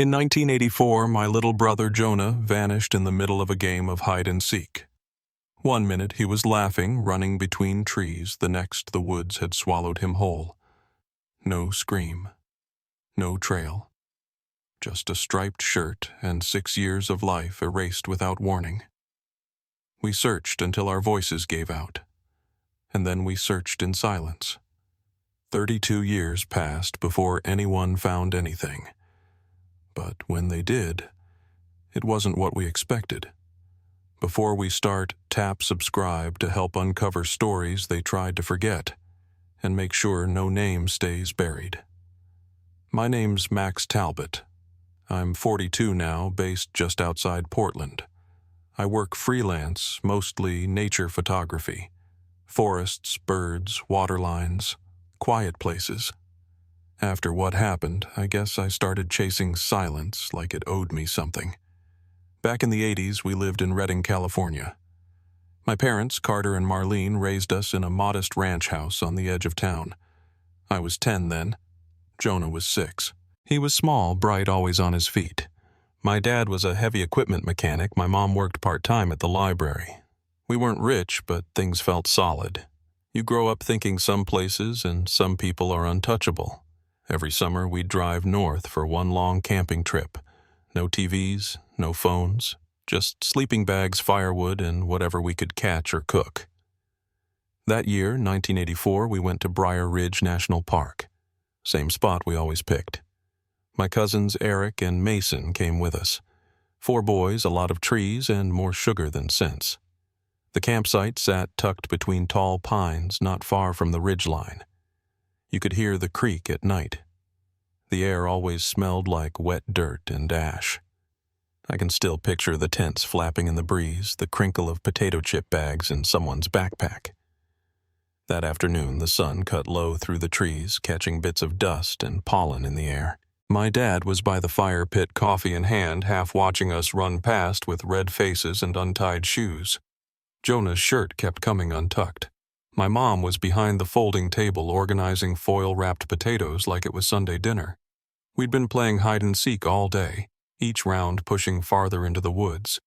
In 1984, my little brother Jonah vanished in the middle of a game of hide-and-seek. One minute he was laughing, running between trees, the next the woods had swallowed him whole. No scream. No trail. Just a striped shirt and 6 years of life erased without warning. We searched until our voices gave out, and then we searched in silence. 32 years passed before anyone found anything. But when they did, it wasn't what we expected. Before we start, tap subscribe to help uncover stories they tried to forget and make sure no name stays buried. My name's Max Talbot. I'm 42 now, based just outside Portland. I work freelance, mostly nature photography. Forests, birds, waterlines, quiet places. After what happened, I guess I started chasing silence like it owed me something. Back in the 80s, we lived in Redding, California. My parents, Carter and Marlene, raised us in a modest ranch house on the edge of town. I was 10 then. Jonah was 6. He was small, bright, always on his feet. My dad was a heavy equipment mechanic. My mom worked part-time at the library. We weren't rich, but things felt solid. You grow up thinking some places and some people are untouchable. Every summer, we'd drive north for one long camping trip. No TVs, no phones, just sleeping bags, firewood, and whatever we could catch or cook. That year, 1984, we went to Briar Ridge National Park. Same spot we always picked. My cousins Eric and Mason came with us. 4 boys, a lot of trees, and more sugar than sense. The campsite sat tucked between tall pines not far from the ridgeline. You could hear the creek at night. The air always smelled like wet dirt and ash. I can still picture the tents flapping in the breeze, the crinkle of potato chip bags in someone's backpack. That afternoon, the sun cut low through the trees, catching bits of dust and pollen in the air. My dad was by the fire pit, coffee in hand, half watching us run past with red faces and untied shoes. Jonah's shirt kept coming untucked. My mom was behind the folding table organizing foil-wrapped potatoes like it was Sunday dinner. We'd been playing hide-and-seek all day, each round pushing farther into the woods.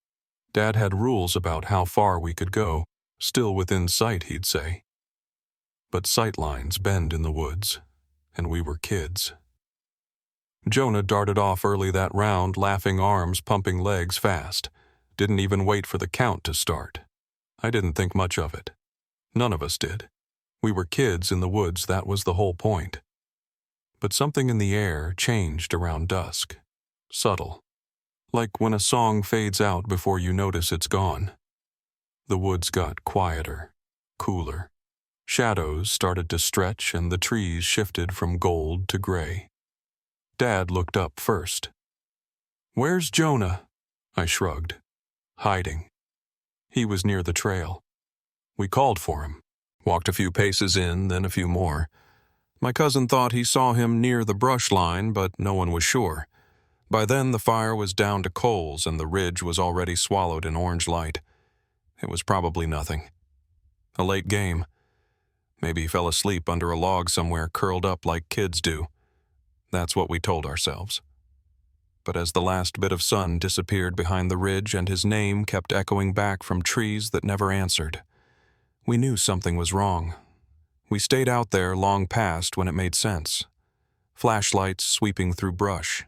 Dad had rules about how far we could go, still within sight, he'd say. But sight lines bend in the woods, and we were kids. Jonah darted off early that round, laughing arms pumping legs fast. Didn't even wait for the count to start. I didn't think much of it. None of us did. We were kids in the woods, that was the whole point. But something in the air changed around dusk. Subtle. Like when a song fades out before you notice it's gone. The woods got quieter, cooler. Shadows started to stretch and the trees shifted from gold to gray. Dad looked up first. "Where's Jonah?" I shrugged. "Hiding." He was near the trail. We called for him, walked a few paces in, then a few more. My cousin thought he saw him near the brush line, but no one was sure. By then the fire was down to coals and the ridge was already swallowed in orange light. It was probably nothing. A late game. Maybe he fell asleep under a log somewhere, curled up like kids do. That's what we told ourselves. But as the last bit of sun disappeared behind the ridge and his name kept echoing back from trees that never answered, we knew something was wrong. We stayed out there long past when it made sense. Flashlights sweeping through brush.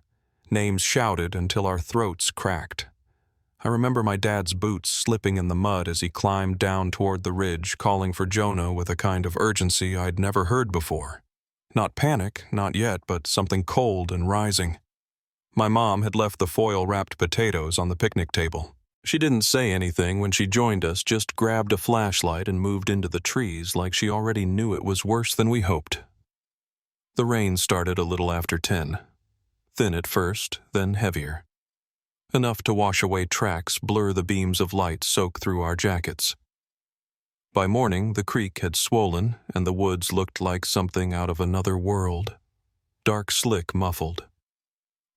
Names shouted until our throats cracked. I remember my dad's boots slipping in the mud as he climbed down toward the ridge, calling for Jonah with a kind of urgency I'd never heard before. Not panic, not yet, but something cold and rising. My mom had left the foil-wrapped potatoes on the picnic table. She didn't say anything when she joined us, just grabbed a flashlight and moved into the trees like she already knew it was worse than we hoped. The rain started a little after 10. Thin at first, then heavier. Enough to wash away tracks, blur the beams of light soak through our jackets. By morning, the creek had swollen, and the woods looked like something out of another world. Dark slick muffled.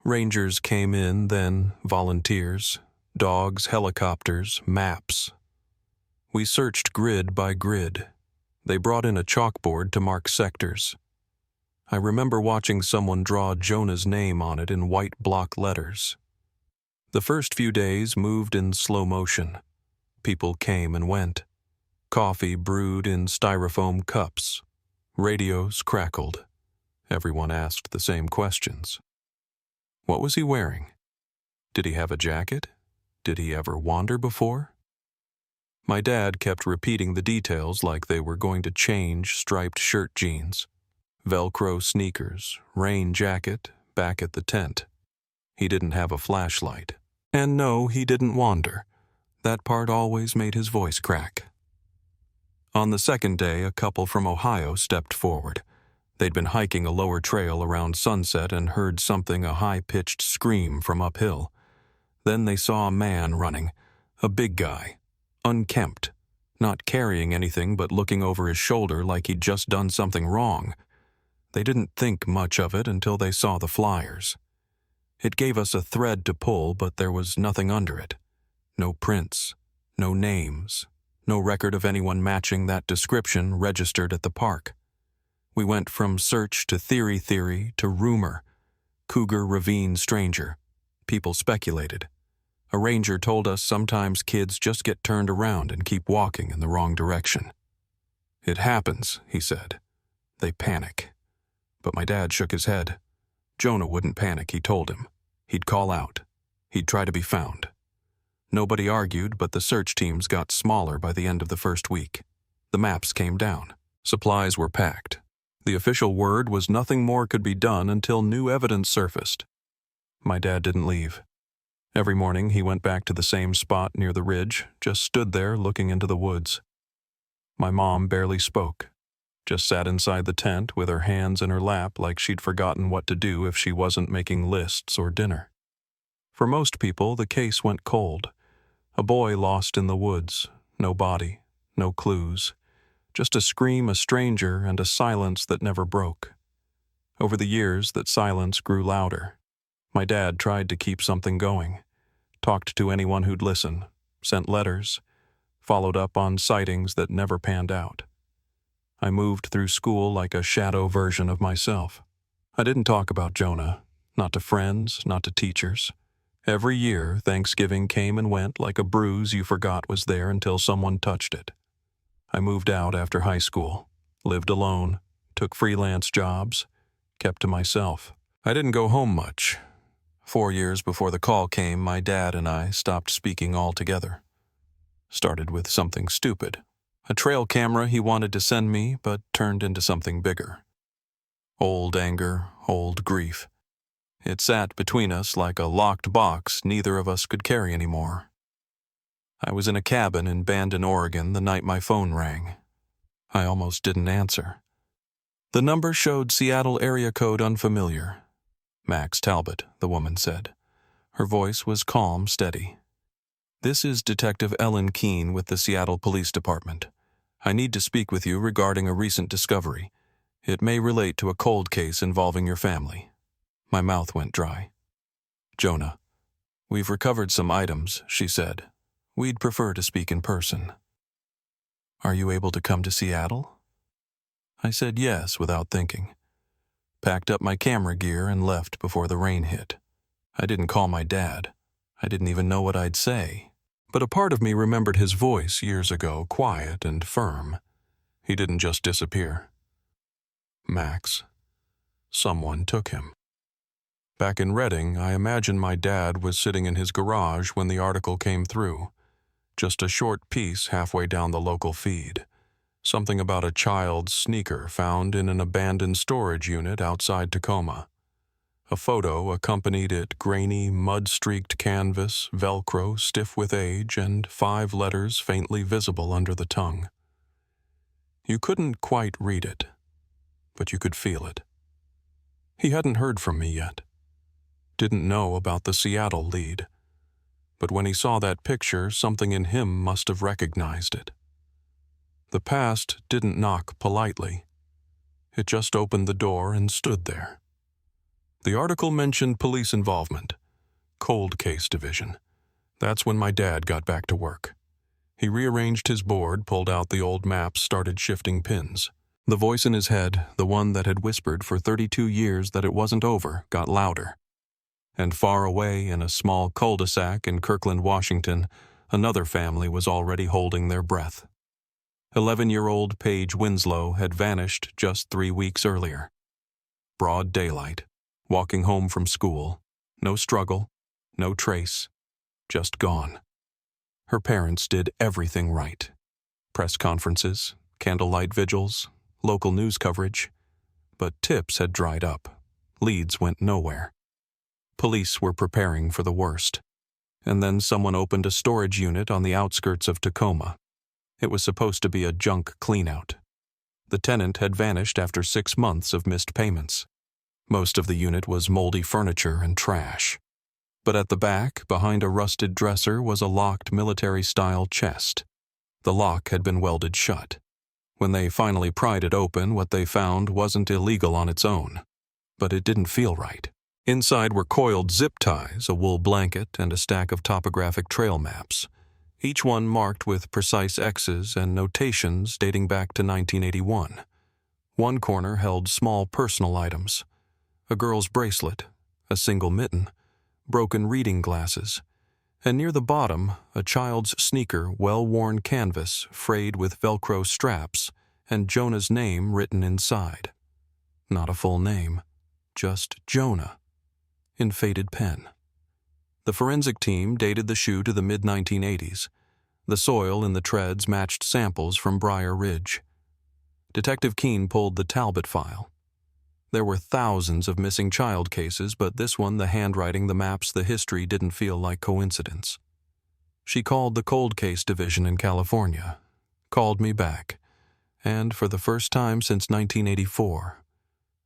Rangers came in, then volunteers. Dogs, helicopters, maps. We searched grid by grid. They brought in a chalkboard to mark sectors. I remember watching someone draw Jonah's name on it in white block letters. The first few days moved in slow motion. People came and went. Coffee brewed in styrofoam cups. Radios crackled. Everyone asked the same questions. What was he wearing? Did he have a jacket? Did he ever wander before? My dad kept repeating the details like they were going to change striped shirt jeans, Velcro sneakers, rain jacket, back at the tent. He didn't have a flashlight. And no, he didn't wander. That part always made his voice crack. On the second day, a couple from Ohio stepped forward. They'd been hiking a lower trail around sunset and heard something, a high-pitched scream from uphill. Then they saw a man running, a big guy, unkempt, not carrying anything but looking over his shoulder like he'd just done something wrong. They didn't think much of it until they saw the flyers. It gave us a thread to pull, but there was nothing under it. No prints, no names, no record of anyone matching that description registered at the park. We went from search to theory to rumor. Cougar Ravine stranger. People speculated. A ranger told us sometimes kids just get turned around and keep walking in the wrong direction. It happens, he said. They panic. But my dad shook his head. Jonah wouldn't panic, he told him. He'd call out. He'd try to be found. Nobody argued, but the search teams got smaller by the end of the first week. The maps came down. Supplies were packed. The official word was nothing more could be done until new evidence surfaced. My dad didn't leave. Every morning he went back to the same spot near the ridge, just stood there looking into the woods. My mom barely spoke, just sat inside the tent with her hands in her lap like she'd forgotten what to do if she wasn't making lists or dinner. For most people, the case went cold. A boy lost in the woods, no body, no clues. Just a scream, a stranger, and a silence that never broke. Over the years, that silence grew louder. My dad tried to keep something going, talked to anyone who'd listen, sent letters, followed up on sightings that never panned out. I moved through school like a shadow version of myself. I didn't talk about Jonah, not to friends, not to teachers. Every year, Thanksgiving came and went like a bruise you forgot was there until someone touched it. I moved out after high school, lived alone, took freelance jobs, kept to myself. I didn't go home much. 4 years before the call came, my dad and I stopped speaking altogether. Started with something stupid. A trail camera he wanted to send me, but turned into something bigger. Old anger, old grief. It sat between us like a locked box neither of us could carry anymore. I was in a cabin in Bandon, Oregon the night my phone rang. I almost didn't answer. The number showed Seattle area code unfamiliar. Max Talbot, the woman said. Her voice was calm, steady. This is Detective Ellen Keene with the Seattle Police Department. I need to speak with you regarding a recent discovery. It may relate to a cold case involving your family. My mouth went dry. Jonah. We've recovered some items, she said. We'd prefer to speak in person. Are you able to come to Seattle? I said yes without thinking. Packed up my camera gear and left before the rain hit. I didn't call my dad. I didn't even know what I'd say. But a part of me remembered his voice years ago, quiet and firm. He didn't just disappear. Max. Someone took him. Back in Redding, I imagined my dad was sitting in his garage when the article came through. Just a short piece halfway down the local feed. Something about a child's sneaker found in an abandoned storage unit outside Tacoma. A photo accompanied it, grainy, mud-streaked canvas, Velcro, stiff with age, and 5 letters faintly visible under the tongue. You couldn't quite read it, but you could feel it. He hadn't heard from me yet. Didn't know about the Seattle lead. But when he saw that picture, something in him must have recognized it. The past didn't knock politely. It just opened the door and stood there. The article mentioned police involvement. Cold case division. That's when my dad got back to work. He rearranged his board, pulled out the old maps, started shifting pins. The voice in his head, the one that had whispered for 32 years that it wasn't over, got louder. And far away in a small cul-de-sac in Kirkland, Washington, another family was already holding their breath. 11-year-old Paige Winslow had vanished just 3 weeks earlier. Broad daylight, walking home from school, no struggle, no trace, just gone. Her parents did everything right. Press conferences, candlelight vigils, local news coverage. But tips had dried up. Leads went nowhere. Police were preparing for the worst. And then someone opened a storage unit on the outskirts of Tacoma. It was supposed to be a junk cleanout. The tenant had vanished after 6 months of missed payments. Most of the unit was moldy furniture and trash. But at the back, behind a rusted dresser, was a locked military-style chest. The lock had been welded shut. When they finally pried it open, what they found wasn't illegal on its own. But it didn't feel right. Inside were coiled zip ties, a wool blanket, and a stack of topographic trail maps, each one marked with precise X's and notations dating back to 1981. One corner held small personal items: a girl's bracelet, a single mitten, broken reading glasses, and near the bottom, a child's sneaker, well-worn canvas frayed with Velcro straps, and Jonah's name written inside. Not a full name, just Jonah, in faded pen. The forensic team dated the shoe to the mid-1980s. The soil in the treads matched samples from Briar Ridge. Detective Keene pulled the Talbot file. There were thousands of missing child cases, but this one, the handwriting, the maps, the history, didn't feel like coincidence. She called the cold case division in California, called me back, and for the first time since 1984,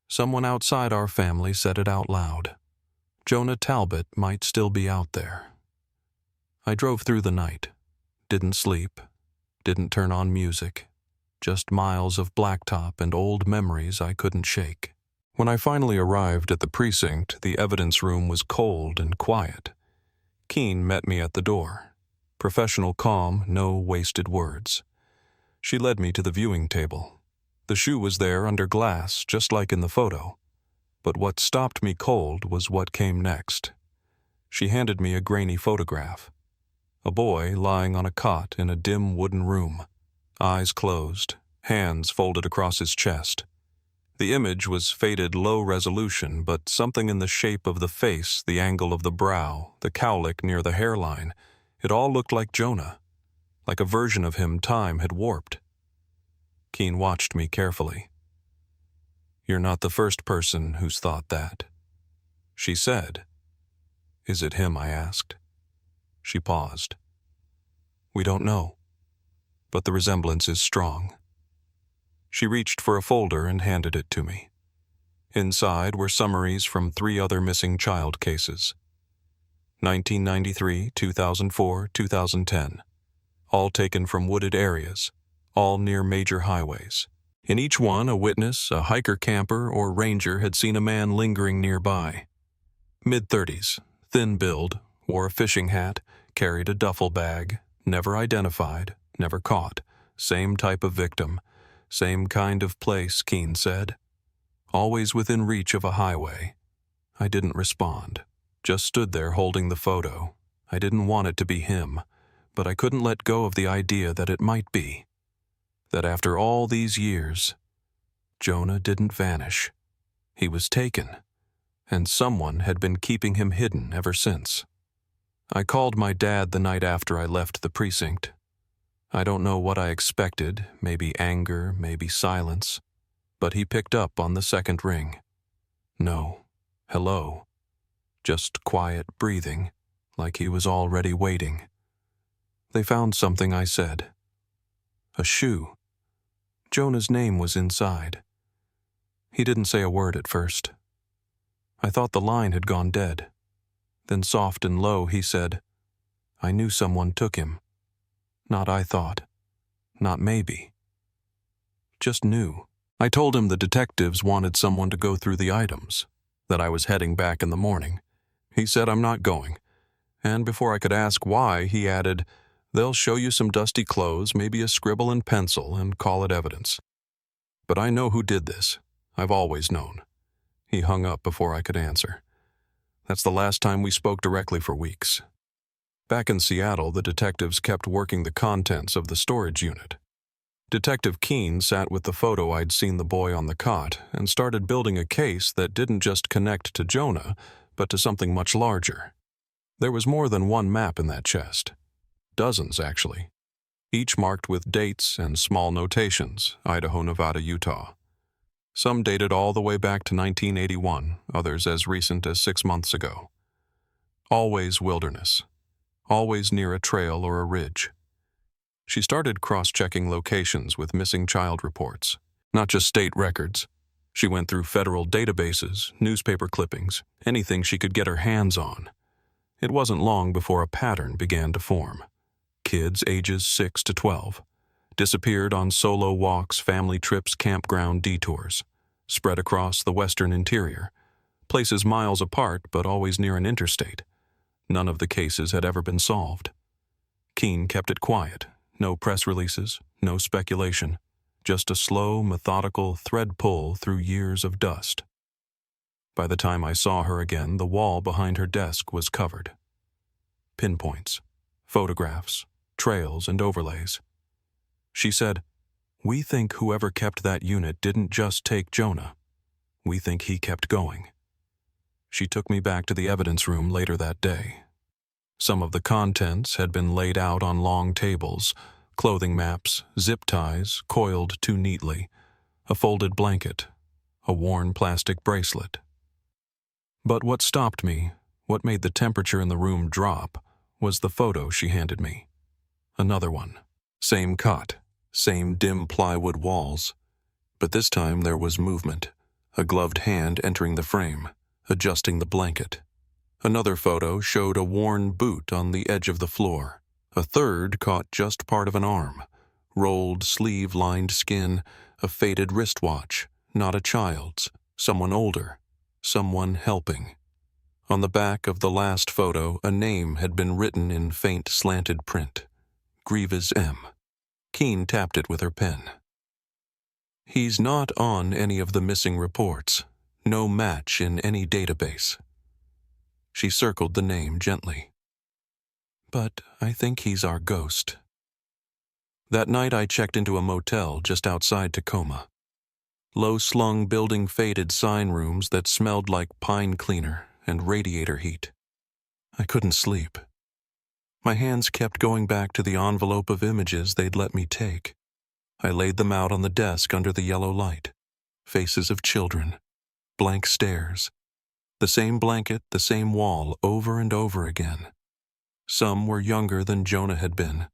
someone outside our family said it out loud. Jonah Talbot might still be out there. I drove through the night, didn't sleep, didn't turn on music, just miles of blacktop and old memories I couldn't shake. When I finally arrived at the precinct, the evidence room was cold and quiet. Keene met me at the door. Professional calm, no wasted words. She led me to the viewing table. The shoe was there under glass, just like in the photo. But what stopped me cold was what came next. She handed me a grainy photograph. A boy lying on a cot in a dim wooden room, eyes closed, hands folded across his chest. The image was faded low resolution, but something in the shape of the face, the angle of the brow, the cowlick near the hairline, it all looked like Jonah, like a version of him time had warped. Keene watched me carefully. "You're not the first person who's thought that," she said. "Is it him?" I asked. She paused. "We don't know, but the resemblance is strong." She reached for a folder and handed it to me. Inside were summaries from 3 other missing child cases. 1993, 2004, 2010. All taken from wooded areas, all near major highways. In each one, a witness, a hiker-camper, or ranger had seen a man lingering nearby. Mid-30s, thin build, wore a fishing hat, carried a duffel bag, never identified, never caught, same type of victim, same kind of place, Keene said. Always within reach of a highway. I didn't respond, just stood there holding the photo. I didn't want it to be him, but I couldn't let go of the idea that it might be. That after all these years, Jonah didn't vanish. He was taken, and someone had been keeping him hidden ever since. I called my dad the night after I left the precinct. I don't know what I expected, maybe anger, maybe silence, but he picked up on the second ring. No, hello. Just quiet breathing, like he was already waiting. "They found something," I said. "A shoe. Jonah's name was inside." He didn't say a word at first. I thought the line had gone dead. Then soft and low he said, "I knew someone took him. Not I thought. Not maybe. Just knew." I told him the detectives wanted someone to go through the items, that I was heading back in the morning. He said I'm not going. And before I could ask why, he added, "They'll show you some dusty clothes, maybe a scribble and pencil, and call it evidence." But I know who did this. I've always known." He hung up before I could answer. That's the last time we spoke directly for weeks. Back in Seattle, the detectives kept working the contents of the storage unit. Detective Keene sat with the photo I'd seen the boy on the cot and started building a case that didn't just connect to Jonah, but to something much larger. There was more than one map in that chest. Dozens, actually. Each marked with dates and small notations, Idaho, Nevada, Utah. Some dated all the way back to 1981, others as recent as 6 months ago. Always wilderness. Always near a trail or a ridge. She started cross-checking locations with missing child reports, not just state records. She went through federal databases, newspaper clippings, anything she could get her hands on. It wasn't long before a pattern began to form. Kids ages 6 to 12. Disappeared on solo walks, family trips, campground detours. Spread across the western interior. Places miles apart, but always near an interstate. None of the cases had ever been solved. Keene kept it quiet. No press releases, no speculation. Just a slow, methodical thread pull through years of dust. By the time I saw her again, the wall behind her desk was covered. Pinpoints, photographs, trails, and overlays. She said, "We think whoever kept that unit didn't just take Jonah. We think he kept going." She took me back to the evidence room later that day. Some of the contents had been laid out on long tables, clothing maps, zip ties coiled too neatly, a folded blanket, a worn plastic bracelet. But what stopped me, what made the temperature in the room drop, was the photo she handed me. Another one. Same cot, same dim plywood walls. But this time there was movement, a gloved hand entering the frame, adjusting the blanket. Another photo showed a worn boot on the edge of the floor. A third caught just part of an arm, rolled sleeve-lined skin, a faded wristwatch, not a child's, someone older, someone helping. On the back of the last photo, a name had been written in faint slanted print. Grievous M. Keene tapped it with her pen. "He's not on any of the missing reports. No match in any database." She circled the name gently. "But I think he's our ghost." That night I checked into a motel just outside Tacoma. Low-slung building faded sign rooms that smelled like pine cleaner and radiator heat. I couldn't sleep. My hands kept going back to the envelope of images they'd let me take. I laid them out on the desk under the yellow light. Faces of children. Blank stares. The same blanket, the same wall, over and over again. Some were younger than Jonah had been.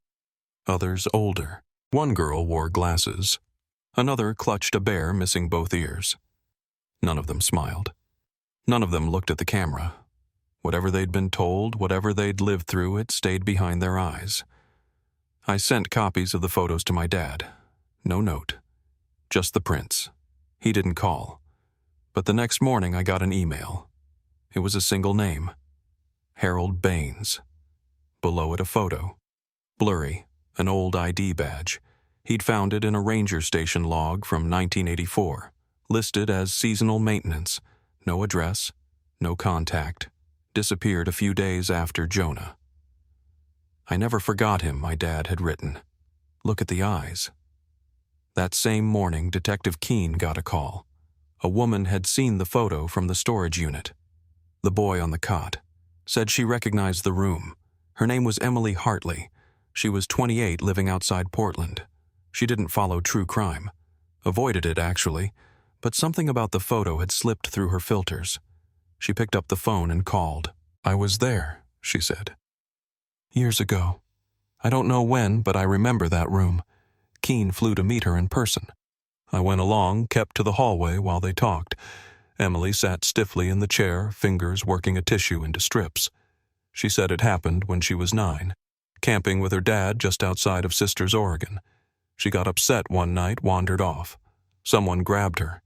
Others older. One girl wore glasses. Another clutched a bear missing both ears. None of them smiled. None of them looked at the camera. Whatever they'd been told, whatever they'd lived through, it stayed behind their eyes. I sent copies of the photos to my dad. No note. Just the prints. He didn't call. But the next morning I got an email. It was a single name. Harold Baines. Below it a photo. Blurry, an old ID badge. He'd found it in a ranger station log from 1984, listed as seasonal maintenance. No address, no contact. Disappeared a few days after Jonah. "I never forgot him," my dad had written. Look at the eyes. That same morning, Detective Keene got a call. A woman had seen the photo from the storage unit. The boy on the cot. Said she recognized the room. Her name was Emily Hartley. She was 28, living outside Portland. She didn't follow true crime. Avoided it, actually. But something about the photo had slipped through her filters. She picked up the phone and called. "I was there," she said. "Years ago. I don't know when, but I remember that room. Keene flew to meet her in person." I went along, kept to the hallway while they talked. Emily sat stiffly in the chair, fingers working a tissue into strips. She said it happened when she was 9, camping with her dad just outside of Sisters, Oregon. She got upset one night, wandered off. Someone grabbed her.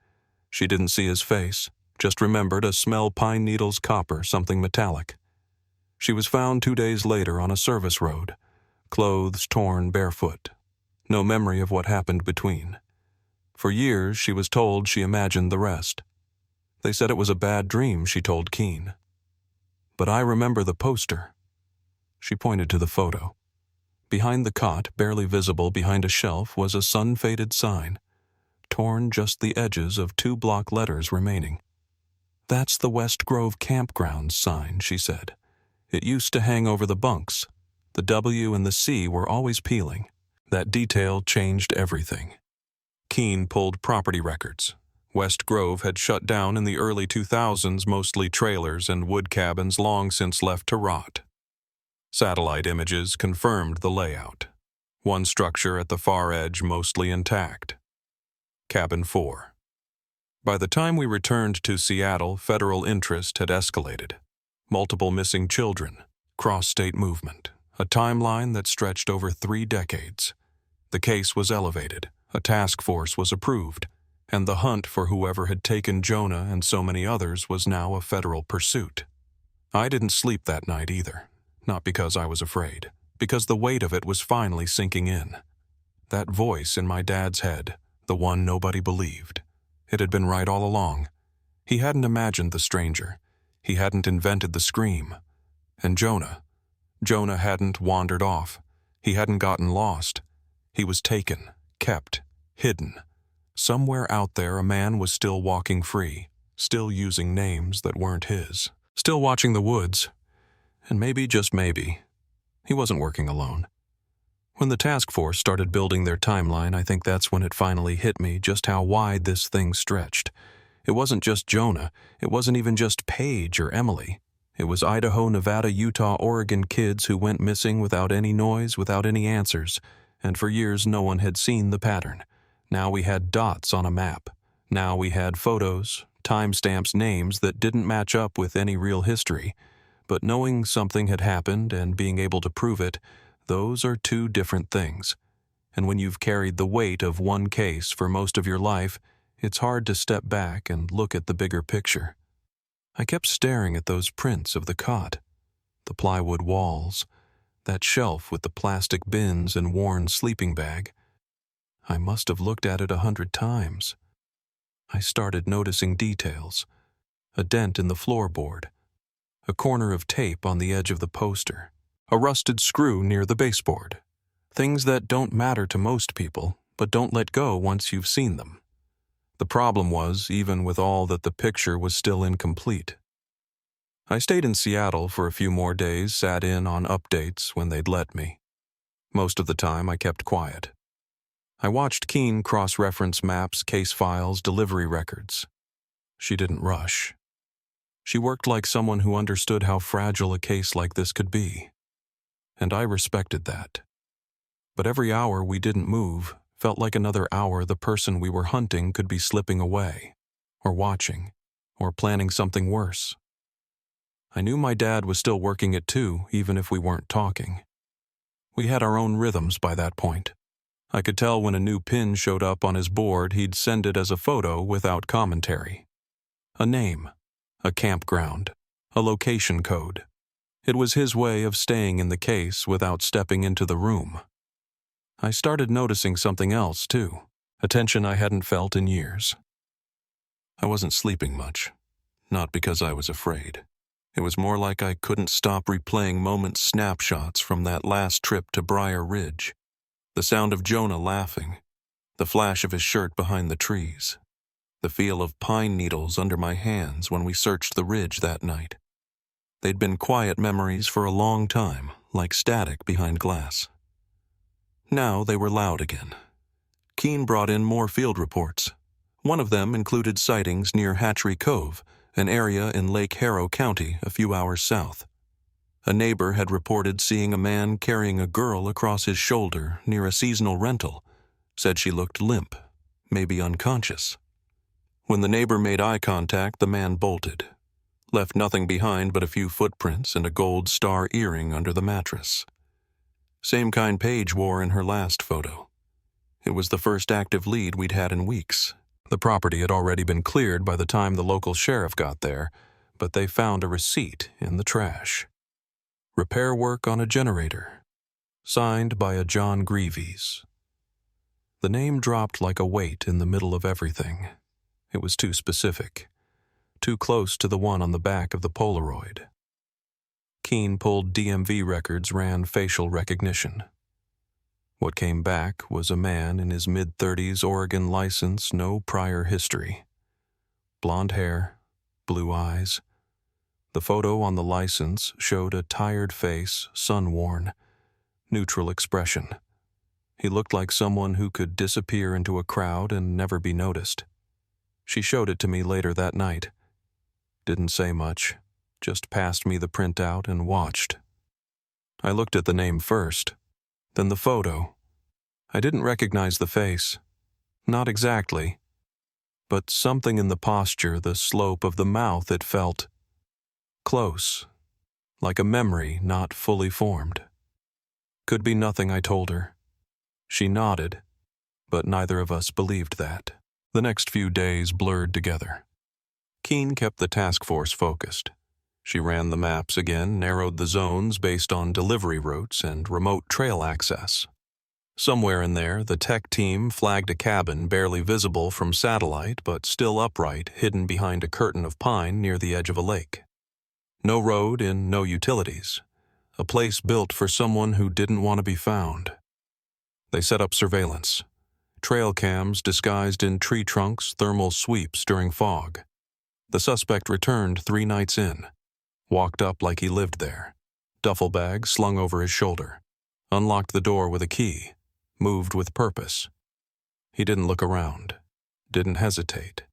She didn't see his face, just remembered a smell pine needles, copper, something metallic. She was found 2 days later on a service road, clothes torn, barefoot. No memory of what happened between. For years, she was told she imagined the rest. They said it was a bad dream, she told Keene. But I remember the poster. She pointed to the photo. Behind the cot, barely visible behind a shelf, was a sun-faded sign, torn just the edges of 2 block letters remaining. "That's the West Grove Campgrounds sign," she said. "It used to hang over the bunks. The W and the C were always peeling. That detail changed everything." Keene pulled property records. West Grove had shut down in the early 2000s, mostly trailers and wood cabins long since left to rot. Satellite images confirmed the layout. One structure at the far edge mostly intact. Cabin 4. By the time we returned to Seattle, federal interest had escalated. Multiple missing children, cross-state movement, a timeline that stretched over 3 decades. The case was elevated, a task force was approved, and the hunt for whoever had taken Jonah and so many others was now a federal pursuit. I didn't sleep that night either, not because I was afraid, because the weight of it was finally sinking in. That voice in my dad's head, the one nobody believed, it had been right all along. He hadn't imagined the stranger. He hadn't invented the scream. And Jonah hadn't wandered off. He hadn't gotten lost. He was taken, kept, hidden. Somewhere out there a man was still walking free, still using names that weren't his, still watching the woods. And maybe, just maybe, he wasn't working alone. When the task force started building their timeline, I think that's when it finally hit me just how wide this thing stretched. It wasn't just Jonah. It wasn't even just Paige or Emily. It was Idaho, Nevada, Utah, Oregon kids who went missing without any noise, without any answers, and for years no one had seen the pattern. Now we had dots on a map. Now we had photos, timestamps, names that didn't match up with any real history. But knowing something had happened and being able to prove it, those are 2 different things. And when you've carried the weight of one case for most of your life, it's hard to step back and look at the bigger picture. I kept staring at those prints of the cot, the plywood walls, that shelf with the plastic bins and worn sleeping bag. I must have looked at it 100 times. I started noticing details. A dent in the floorboard, a corner of tape on the edge of the poster, a rusted screw near the baseboard. Things that don't matter to most people, but don't let go once you've seen them. The problem was, even with all that, the picture was still incomplete. I stayed in Seattle for a few more days, sat in on updates when they'd let me. Most of the time I kept quiet. I watched Keene cross-reference maps, case files, delivery records. She didn't rush. She worked like someone who understood how fragile a case like this could be. And I respected that. But every hour we didn't move felt like another hour the person we were hunting could be slipping away, or watching, or planning something worse. I knew my dad was still working it too, even if we weren't talking. We had our own rhythms by that point. I could tell when a new pin showed up on his board, he'd send it as a photo without commentary. A name, a campground, a location code. It was his way of staying in the case without stepping into the room. I started noticing something else, too, a tension I hadn't felt in years. I wasn't sleeping much, not because I was afraid. It was more like I couldn't stop replaying moment snapshots from that last trip to Briar Ridge. The sound of Jonah laughing, the flash of his shirt behind the trees, the feel of pine needles under my hands when we searched the ridge that night. They'd been quiet memories for a long time, like static behind glass. Now they were loud again. Keene brought in more field reports. One of them included sightings near Hatchery Cove, an area in Lake Harrow County a few hours south. A neighbor had reported seeing a man carrying a girl across his shoulder near a seasonal rental, said she looked limp, maybe unconscious. When the neighbor made eye contact, the man bolted, left nothing behind but a few footprints and a gold star earring under the mattress. Same kind Paige wore in her last photo. It was the first active lead we'd had in weeks. The property had already been cleared by the time the local sheriff got there, but they found a receipt in the trash. Repair work on a generator. Signed by a John Greaves. The name dropped like a weight in the middle of everything. It was too specific, too close to the one on the back of the Polaroid. Keene pulled DMV records, ran facial recognition. What came back was a man in his mid-30s, Oregon license, no prior history. Blonde hair, blue eyes. The photo on the license showed a tired face, sun-worn, neutral expression. He looked like someone who could disappear into a crowd and never be noticed. She showed it to me later that night. Didn't say much, just passed me the printout and watched. I looked at the name first, then the photo. I didn't recognize the face. Not exactly. But something in the posture, the slope of the mouth, it felt close, like a memory not fully formed. Could be nothing, I told her. She nodded, but neither of us believed that. The next few days blurred together. Keene kept the task force focused. She ran the maps again, narrowed the zones based on delivery routes and remote trail access. Somewhere in there, the tech team flagged a cabin barely visible from satellite but still upright, hidden behind a curtain of pine near the edge of a lake. No road and no utilities. A place built for someone who didn't want to be found. They set up surveillance. Trail cams disguised in tree trunks, thermal sweeps during fog. The suspect returned 3 nights in. Walked up like he lived there. Duffel bag slung over his shoulder. Unlocked the door with a key. Moved with purpose. He didn't look around. Didn't hesitate.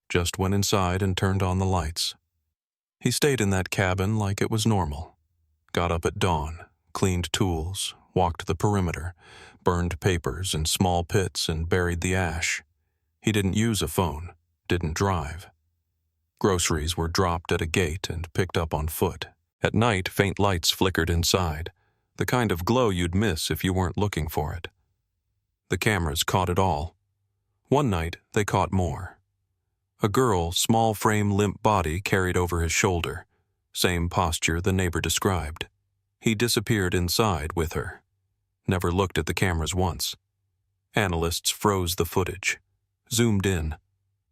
Just went inside and turned on the lights. He stayed in that cabin like it was normal. Got up at dawn, cleaned tools, walked the perimeter, burned papers in small pits and buried the ash. He didn't use a phone, didn't drive. Groceries were dropped at a gate and picked up on foot. At night, faint lights flickered inside, the kind of glow you'd miss if you weren't looking for it. The cameras caught it all. One night, they caught more. A girl, small frame, limp body carried over his shoulder. Same posture the neighbor described. He disappeared inside with her. Never looked at the cameras once. Analysts froze the footage. Zoomed in.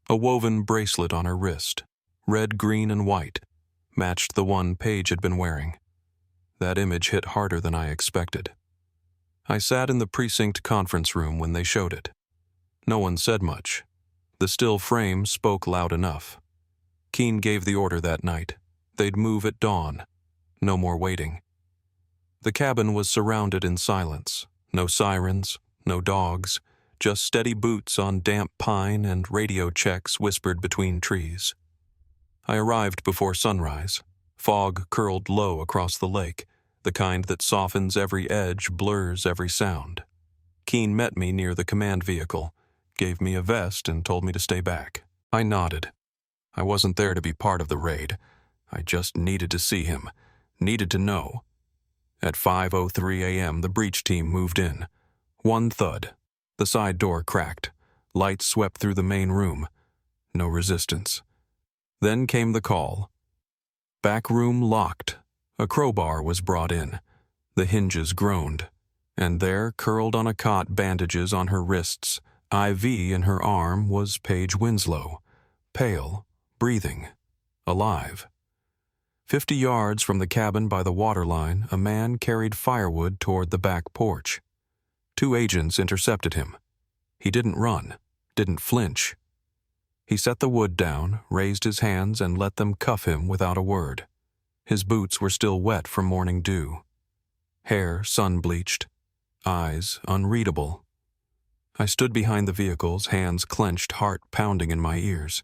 A woven bracelet on her wrist. Red, green, and white. Matched the one Paige had been wearing. That image hit harder than I expected. I sat in the precinct conference room when they showed it. No one said much. The still frame spoke loud enough. Keene gave the order that night. They'd move at dawn. No more waiting. The cabin was surrounded in silence. No sirens, no dogs, just steady boots on damp pine and radio checks whispered between trees. I arrived before sunrise. Fog curled low across the lake, the kind that softens every edge, blurs every sound. Keene met me near the command vehicle, gave me a vest and told me to stay back. I nodded. I wasn't there to be part of the raid. I just needed to see him, needed to know. At 5:03 a.m., the breach team moved in. One thud. The side door cracked. Light swept through the main room. No resistance. Then came the call. Back room locked. A crowbar was brought in. The hinges groaned. And there, curled on a cot, bandages on her wrists, IV in her arm, was Paige Winslow. Pale, breathing, alive. 50 yards from the cabin by the waterline, a man carried firewood toward the back porch. 2 agents intercepted him. He didn't run, didn't flinch. He set the wood down, raised his hands, and let them cuff him without a word. His boots were still wet from morning dew. Hair sun-bleached. Eyes unreadable. I stood behind the vehicles, hands clenched, heart pounding in my ears.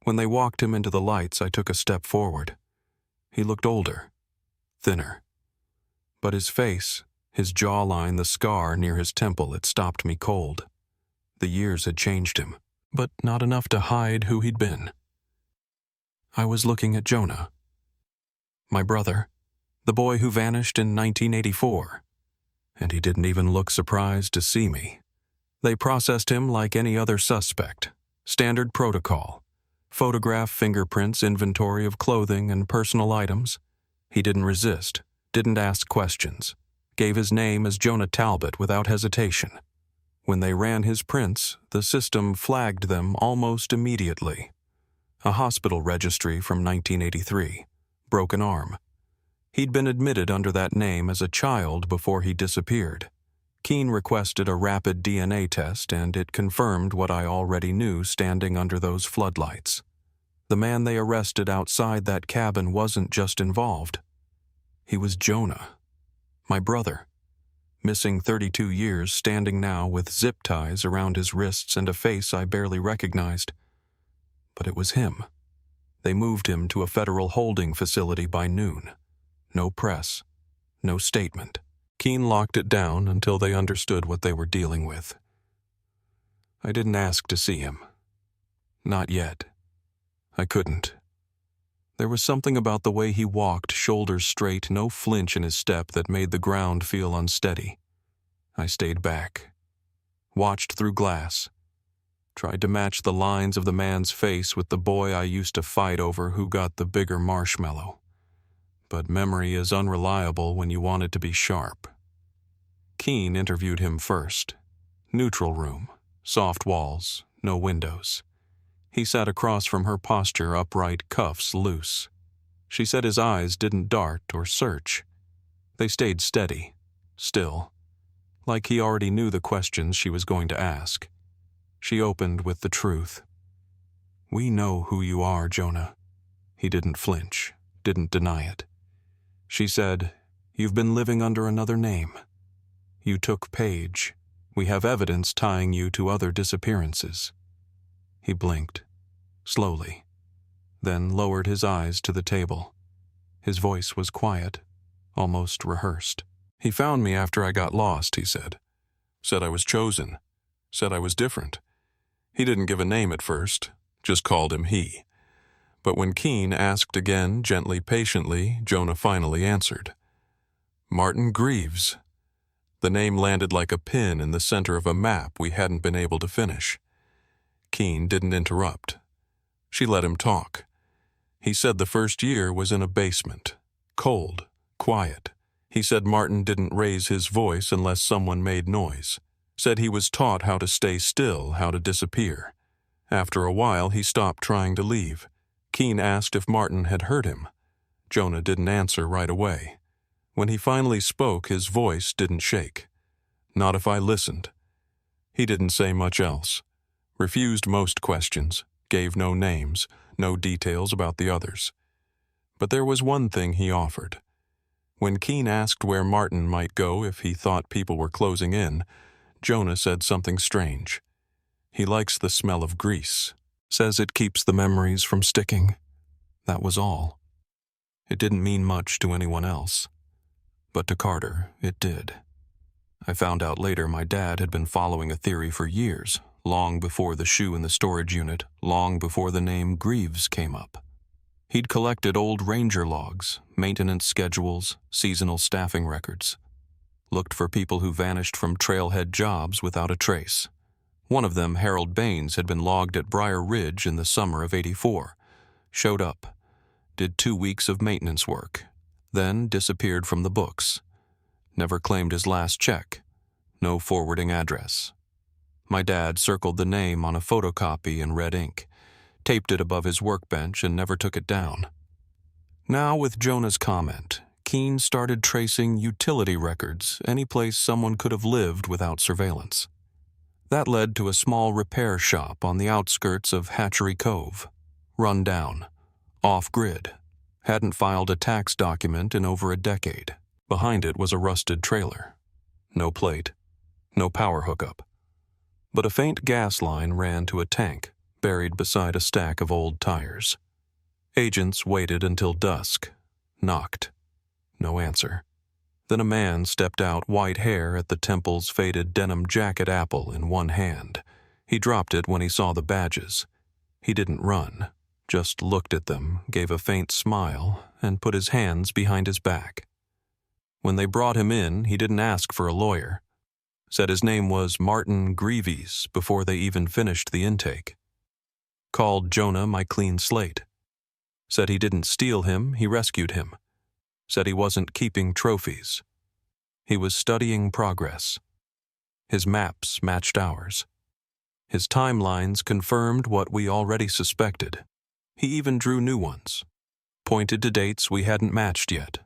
When they walked him into the lights, I took a step forward. He looked older, thinner. But his face, his jawline, the scar near his temple, it stopped me cold. The years had changed him, but not enough to hide who he'd been. I was looking at Jonah. My brother, the boy who vanished in 1984. And he didn't even look surprised to see me. They processed him like any other suspect. Standard protocol. Photograph, fingerprints, inventory of clothing and personal items. He didn't resist, didn't ask questions. Gave his name as Jonah Talbot without hesitation. When they ran his prints, the system flagged them almost immediately. A hospital registry from 1983. Broken arm. He'd been admitted under that name as a child before he disappeared. Keene requested a rapid DNA test, and it confirmed what I already knew standing under those floodlights. The man they arrested outside that cabin wasn't just involved. He was Jonah, my brother. Missing 32 years, standing now with zip ties around his wrists and a face I barely recognized. But it was him. They moved him to a federal holding facility by noon. No press. No statement. Keene locked it down until they understood what they were dealing with. I didn't ask to see him. Not yet. I couldn't. There was something about the way he walked, shoulders straight, no flinch in his step, that made the ground feel unsteady. I stayed back. Watched through glass. Tried to match the lines of the man's face with the boy I used to fight over who got the bigger marshmallow. But memory is unreliable when you want it to be sharp. Keene interviewed him first. Neutral room. Soft walls. No windows. He sat across from her, posture upright, cuffs loose. She said his eyes didn't dart or search. They stayed steady, still, like he already knew the questions she was going to ask. She opened with the truth. "We know who you are, Jonah." He didn't flinch, didn't deny it. She said, "You've been living under another name. You took Paige. We have evidence tying you to other disappearances." He blinked, slowly, then lowered his eyes to the table. His voice was quiet, almost rehearsed. "He found me after I got lost," he said. "Said I was chosen. Said I was different. He didn't give a name at first, just called him he. But when Keene asked again, gently, patiently, Jonah finally answered. Martin Greaves." The name landed like a pin in the center of a map we hadn't been able to finish. Keene didn't interrupt. She let him talk. He said the first year was in a basement. Cold, quiet. He said Martin didn't raise his voice unless someone made noise. Said he was taught how to stay still, how to disappear. After a while, he stopped trying to leave. Keene asked if Martin had hurt him. Jonah didn't answer right away. When he finally spoke, his voice didn't shake. "Not if I listened." He didn't say much else. Refused most questions, gave no names, no details about the others. But there was one thing he offered. When Keene asked where Martin might go if he thought people were closing in, Jonah said something strange. He likes the smell of grease. Says it keeps the memories from sticking. That was all. It didn't mean much to anyone else. But to Carter, it did. I found out later my dad had been following a theory for years, long before the shoe in the storage unit, long before the name Greaves came up. He'd collected old ranger logs, maintenance schedules, seasonal staffing records. Looked for people who vanished from trailhead jobs without a trace. One of them, Harold Baines, had been logged at Briar Ridge in the summer of '84. Showed up. Did 2 weeks of maintenance work. Then disappeared from the books. Never claimed his last check. No forwarding address. My dad circled the name on a photocopy in red ink, taped it above his workbench, and never took it down. Now, with Jonah's comment, Keene started tracing utility records any place someone could have lived without surveillance. That led to a small repair shop on the outskirts of Hatchery Cove. Run down. Off-grid. Hadn't filed a tax document in over a decade. Behind it was a rusted trailer. No plate. No power hookup. But a faint gas line ran to a tank, buried beside a stack of old tires. Agents waited until dusk. Knocked. No answer. Then a man stepped out, white hair at the temples, faded denim jacket apple in one hand. He dropped it when he saw the badges. He didn't run, just looked at them, gave a faint smile, and put his hands behind his back. When they brought him in, he didn't ask for a lawyer. Said his name was Martin Greaves before they even finished the intake. Called Jonah my clean slate. Said he didn't steal him, he rescued him. Said he wasn't keeping trophies. He was studying progress. His maps matched ours. His timelines confirmed what we already suspected. He even drew new ones, pointed to dates we hadn't matched yet,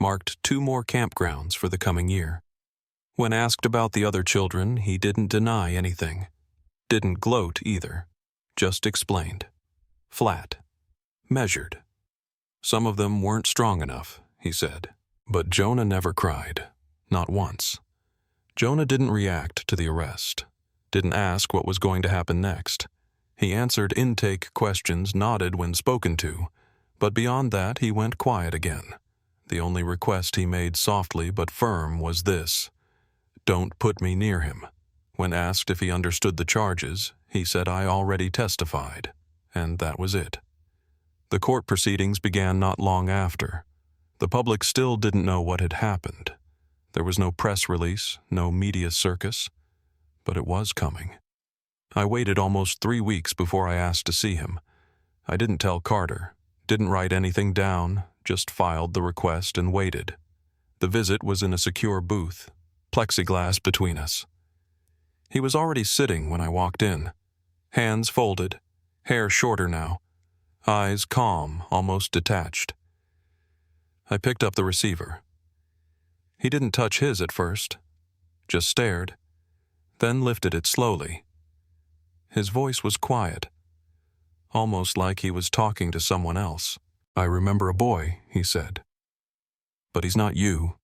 marked 2 more campgrounds for the coming year. When asked about the other children, he didn't deny anything. Didn't gloat either. Just explained. Flat. Measured. Some of them weren't strong enough, he said. But Jonah never cried. Not once. Jonah didn't react to the arrest. Didn't ask what was going to happen next. He answered intake questions, nodded when spoken to, but beyond that he went quiet again. The only request he made softly but firm was this: "Don't put me near him." When asked if he understood the charges, he said, "I already testified," and that was it. The court proceedings began not long after. The public still didn't know what had happened. There was no press release, no media circus, but it was coming. I waited almost 3 weeks before I asked to see him. I didn't tell Carter, didn't write anything down, just filed the request and waited. The visit was in a secure booth, plexiglass between us. He was already sitting when I walked in, hands folded, hair shorter now, eyes calm, almost detached. I picked up the receiver. He didn't touch his at first, just stared, then lifted it slowly. His voice was quiet, almost like he was talking to someone else. "I remember a boy," he said. "But he's not you."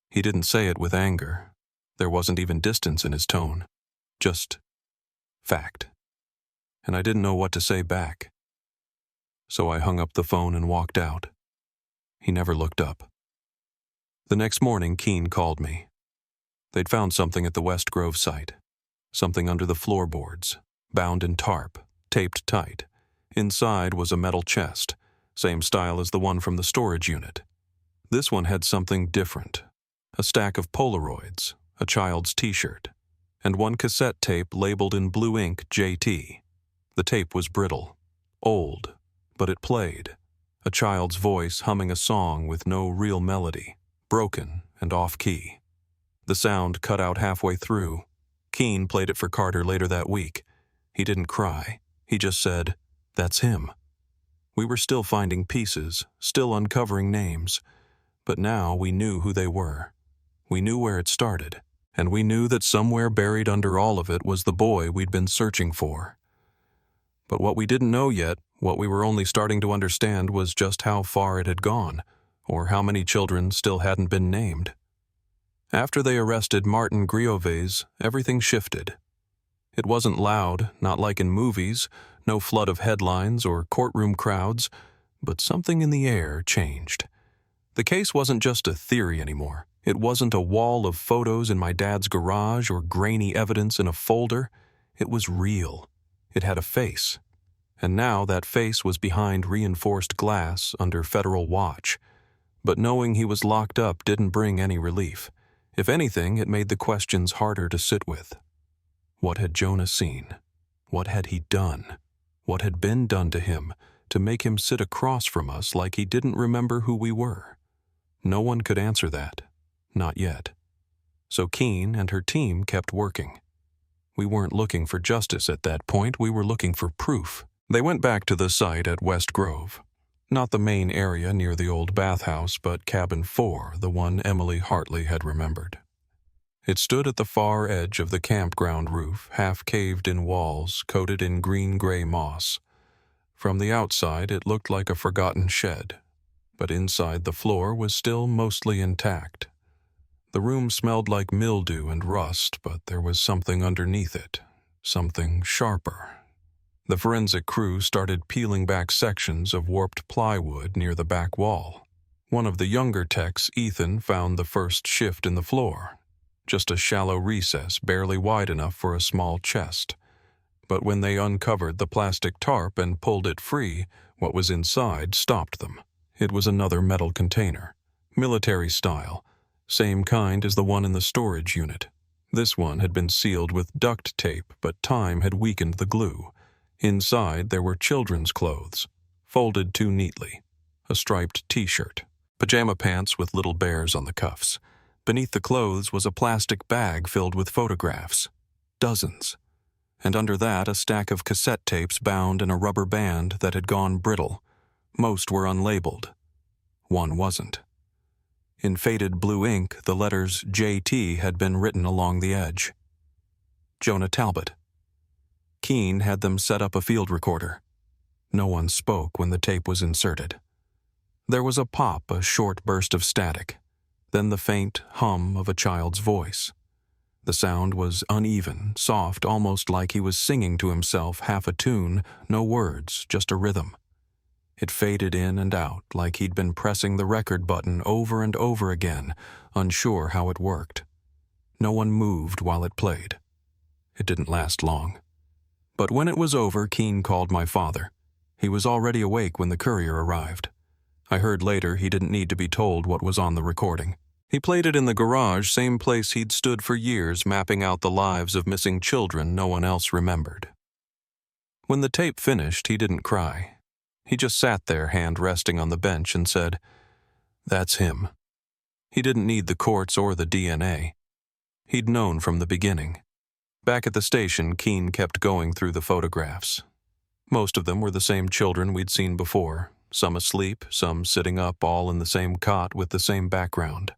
He didn't say it with anger. There wasn't even distance in his tone. Just fact. And I didn't know what to say back. So I hung up the phone and walked out. He never looked up. The next morning, Keene called me. They'd found something at the West Grove site. Something under the floorboards, bound in tarp, taped tight. Inside was a metal chest, same style as the one from the storage unit. This one had something different. A stack of Polaroids, a child's t-shirt, and one cassette tape labeled in blue ink JT. The tape was brittle, old, but it played. A child's voice humming a song with no real melody, broken and off-key. The sound cut out halfway through. Keene played it for Carter later that week. He didn't cry. He just said, "That's him." We were still finding pieces, still uncovering names, but now we knew who they were. We knew where it started, and we knew that somewhere buried under all of it was the boy we'd been searching for. But what we didn't know yet, what we were only starting to understand, was just how far it had gone, or how many children still hadn't been named. After they arrested Martin Grioves, everything shifted. It wasn't loud, not like in movies, no flood of headlines or courtroom crowds, but something in the air changed. The case wasn't just a theory anymore. It wasn't a wall of photos in my dad's garage or grainy evidence in a folder. It was real. It had a face. And now that face was behind reinforced glass under federal watch. But knowing he was locked up didn't bring any relief. If anything, it made the questions harder to sit with. What had Jonah seen? What had he done? What had been done to him to make him sit across from us like he didn't remember who we were? No one could answer that. Not yet. So Keene and her team kept working. We weren't looking for justice at that point, we were looking for proof. They went back to the site at West Grove. Not the main area near the old bathhouse, but Cabin 4, the one Emily Hartley had remembered. It stood at the far edge of the campground roof, half caved in walls, coated in green-gray moss. From the outside, it looked like a forgotten shed, but inside the floor was still mostly intact. The room smelled like mildew and rust, but there was something underneath it, something sharper. The forensic crew started peeling back sections of warped plywood near the back wall. One of the younger techs, Ethan, found the first shift in the floor, just a shallow recess barely wide enough for a small chest. But when they uncovered the plastic tarp and pulled it free, what was inside stopped them. It was another metal container, military style, same kind as the one in the storage unit. This one had been sealed with duct tape, but time had weakened the glue. Inside there were children's clothes, folded too neatly, a striped t-shirt, pajama pants with little bears on the cuffs, Beneath the clothes was a plastic bag filled with photographs. Dozens. And under that a stack of cassette tapes bound in a rubber band that had gone brittle. Most were unlabeled. One wasn't. In faded blue ink, the letters JT had been written along the edge. Jonah Talbot. Keene had them set up a field recorder. No one spoke when the tape was inserted. There was a pop, a short burst of static, then the faint hum of a child's voice. The sound was uneven, soft, almost like he was singing to himself half a tune, no words, just a rhythm. It faded in and out, like he'd been pressing the record button over and over again, unsure how it worked. No one moved while it played. It didn't last long. But when it was over, Keene called my father. He was already awake when the courier arrived. I heard later he didn't need to be told what was on the recording. He played it in the garage, same place he'd stood for years mapping out the lives of missing children no one else remembered. When the tape finished, he didn't cry. He just sat there, hand resting on the bench, and said, "That's him." He didn't need the courts or the DNA. He'd known from the beginning. Back at the station, Keene kept going through the photographs. Most of them were the same children we'd seen before, some asleep, some sitting up, all in the same cot with the same background.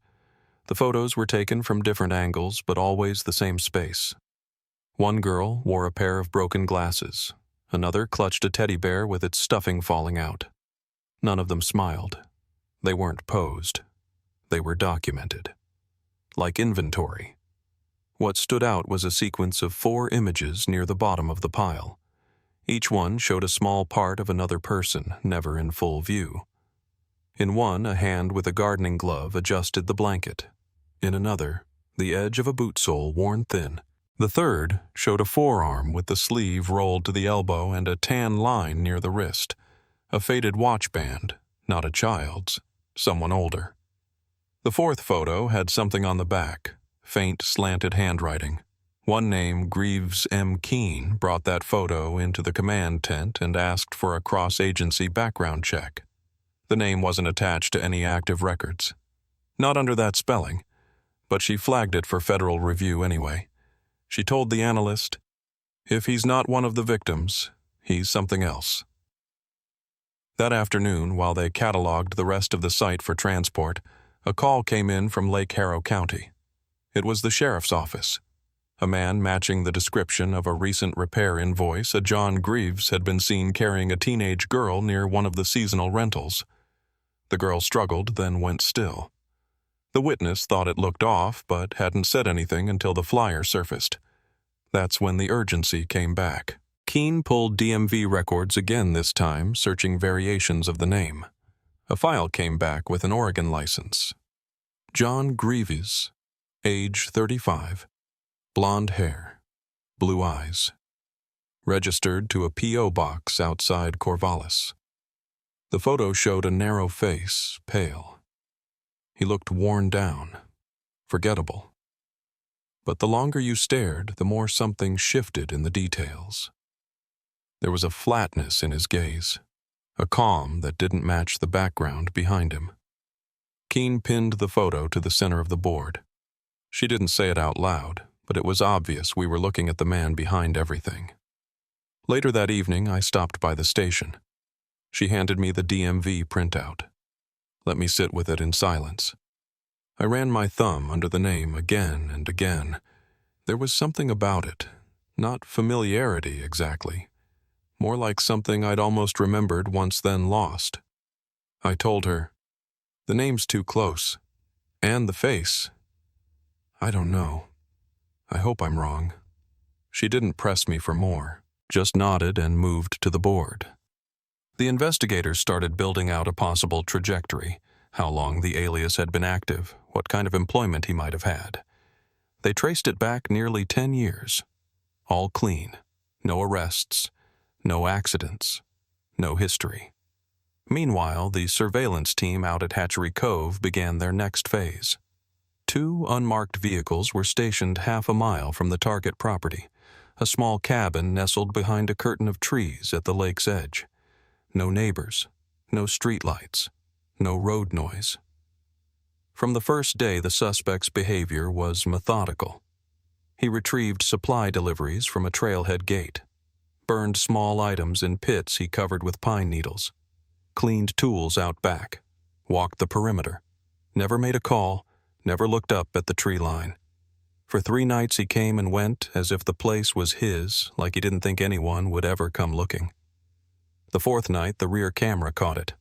The photos were taken from different angles, but always the same space. One girl wore a pair of broken glasses. Another clutched a teddy bear with its stuffing falling out. None of them smiled. They weren't posed. They were documented. Like inventory. What stood out was a sequence of 4 images near the bottom of the pile. Each one showed a small part of another person, never in full view. In one, a hand with a gardening glove adjusted the blanket. In another, the edge of a boot sole worn thin. The third showed a forearm with the sleeve rolled to the elbow and a tan line near the wrist. A faded watch band, not a child's, someone older. The fourth photo had something on the back, faint slanted handwriting. One name, Greaves M. Keene, brought that photo into the command tent and asked for a cross-agency background check. The name wasn't attached to any active records. Not under that spelling, but she flagged it for federal review anyway. She told the analyst, "If he's not one of the victims, he's something else." That afternoon, while they cataloged the rest of the site for transport, a call came in from Lake Harrow County. It was the sheriff's office. A man matching the description of a recent repair invoice, a John Greaves, had been seen carrying a teenage girl near one of the seasonal rentals. The girl struggled, then went still. The witness thought it looked off, but hadn't said anything until the flyer surfaced. That's when the urgency came back. Keene pulled DMV records again this time, searching variations of the name. A file came back with an Oregon license. John Greaves, age 35, blonde hair, blue eyes. Registered to a P.O. box outside Corvallis. The photo showed a narrow face, pale. He looked worn down, forgettable. But the longer you stared, the more something shifted in the details. There was a flatness in his gaze, a calm that didn't match the background behind him. Keene pinned the photo to the center of the board. She didn't say it out loud, but it was obvious we were looking at the man behind everything. Later that evening, I stopped by the station. She handed me the DMV printout. Let me sit with it in silence. I ran my thumb under the name again and again. There was something about it, not familiarity exactly, more like something I'd almost remembered once then lost. I told her, "The name's too close. And the face. I don't know. I hope I'm wrong." She didn't press me for more, just nodded and moved to the board. The investigators started building out a possible trajectory, how long the alias had been active, what kind of employment he might have had. They traced it back nearly 10 years. All clean. No arrests. No accidents. No history. Meanwhile, the surveillance team out at Hatchery Cove began their next phase. 2 unmarked vehicles were stationed half a mile from the target property, a small cabin nestled behind a curtain of trees at the lake's edge. No neighbors, no streetlights, no road noise. From the first day, the suspect's behavior was methodical. He retrieved supply deliveries from a trailhead gate, burned small items in pits he covered with pine needles, cleaned tools out back, walked the perimeter, never made a call, never looked up at the tree line. For 3 nights he came and went as if the place was his, like he didn't think anyone would ever come looking. The 4th night, the rear camera caught it.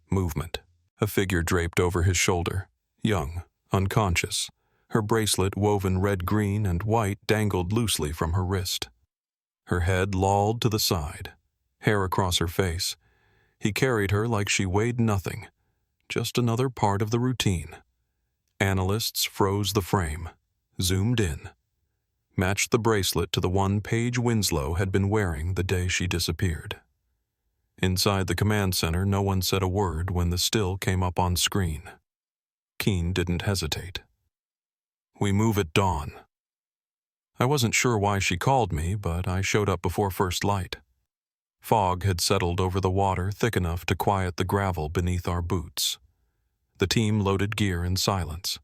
Movement. A figure draped over his shoulder, young, unconscious. Her bracelet, woven red-green and white, dangled loosely from her wrist. Her head lolled to the side, hair across her face. He carried her like she weighed nothing, just another part of the routine. Analysts froze the frame, zoomed in, matched the bracelet to the one Paige Winslow had been wearing the day she disappeared. Inside the command center, no one said a word when the still came up on screen. Keene didn't hesitate. "We move at dawn." I wasn't sure why she called me, but I showed up before first light. Fog had settled over the water thick enough to quiet the gravel beneath our boots. The team loaded gear in silence.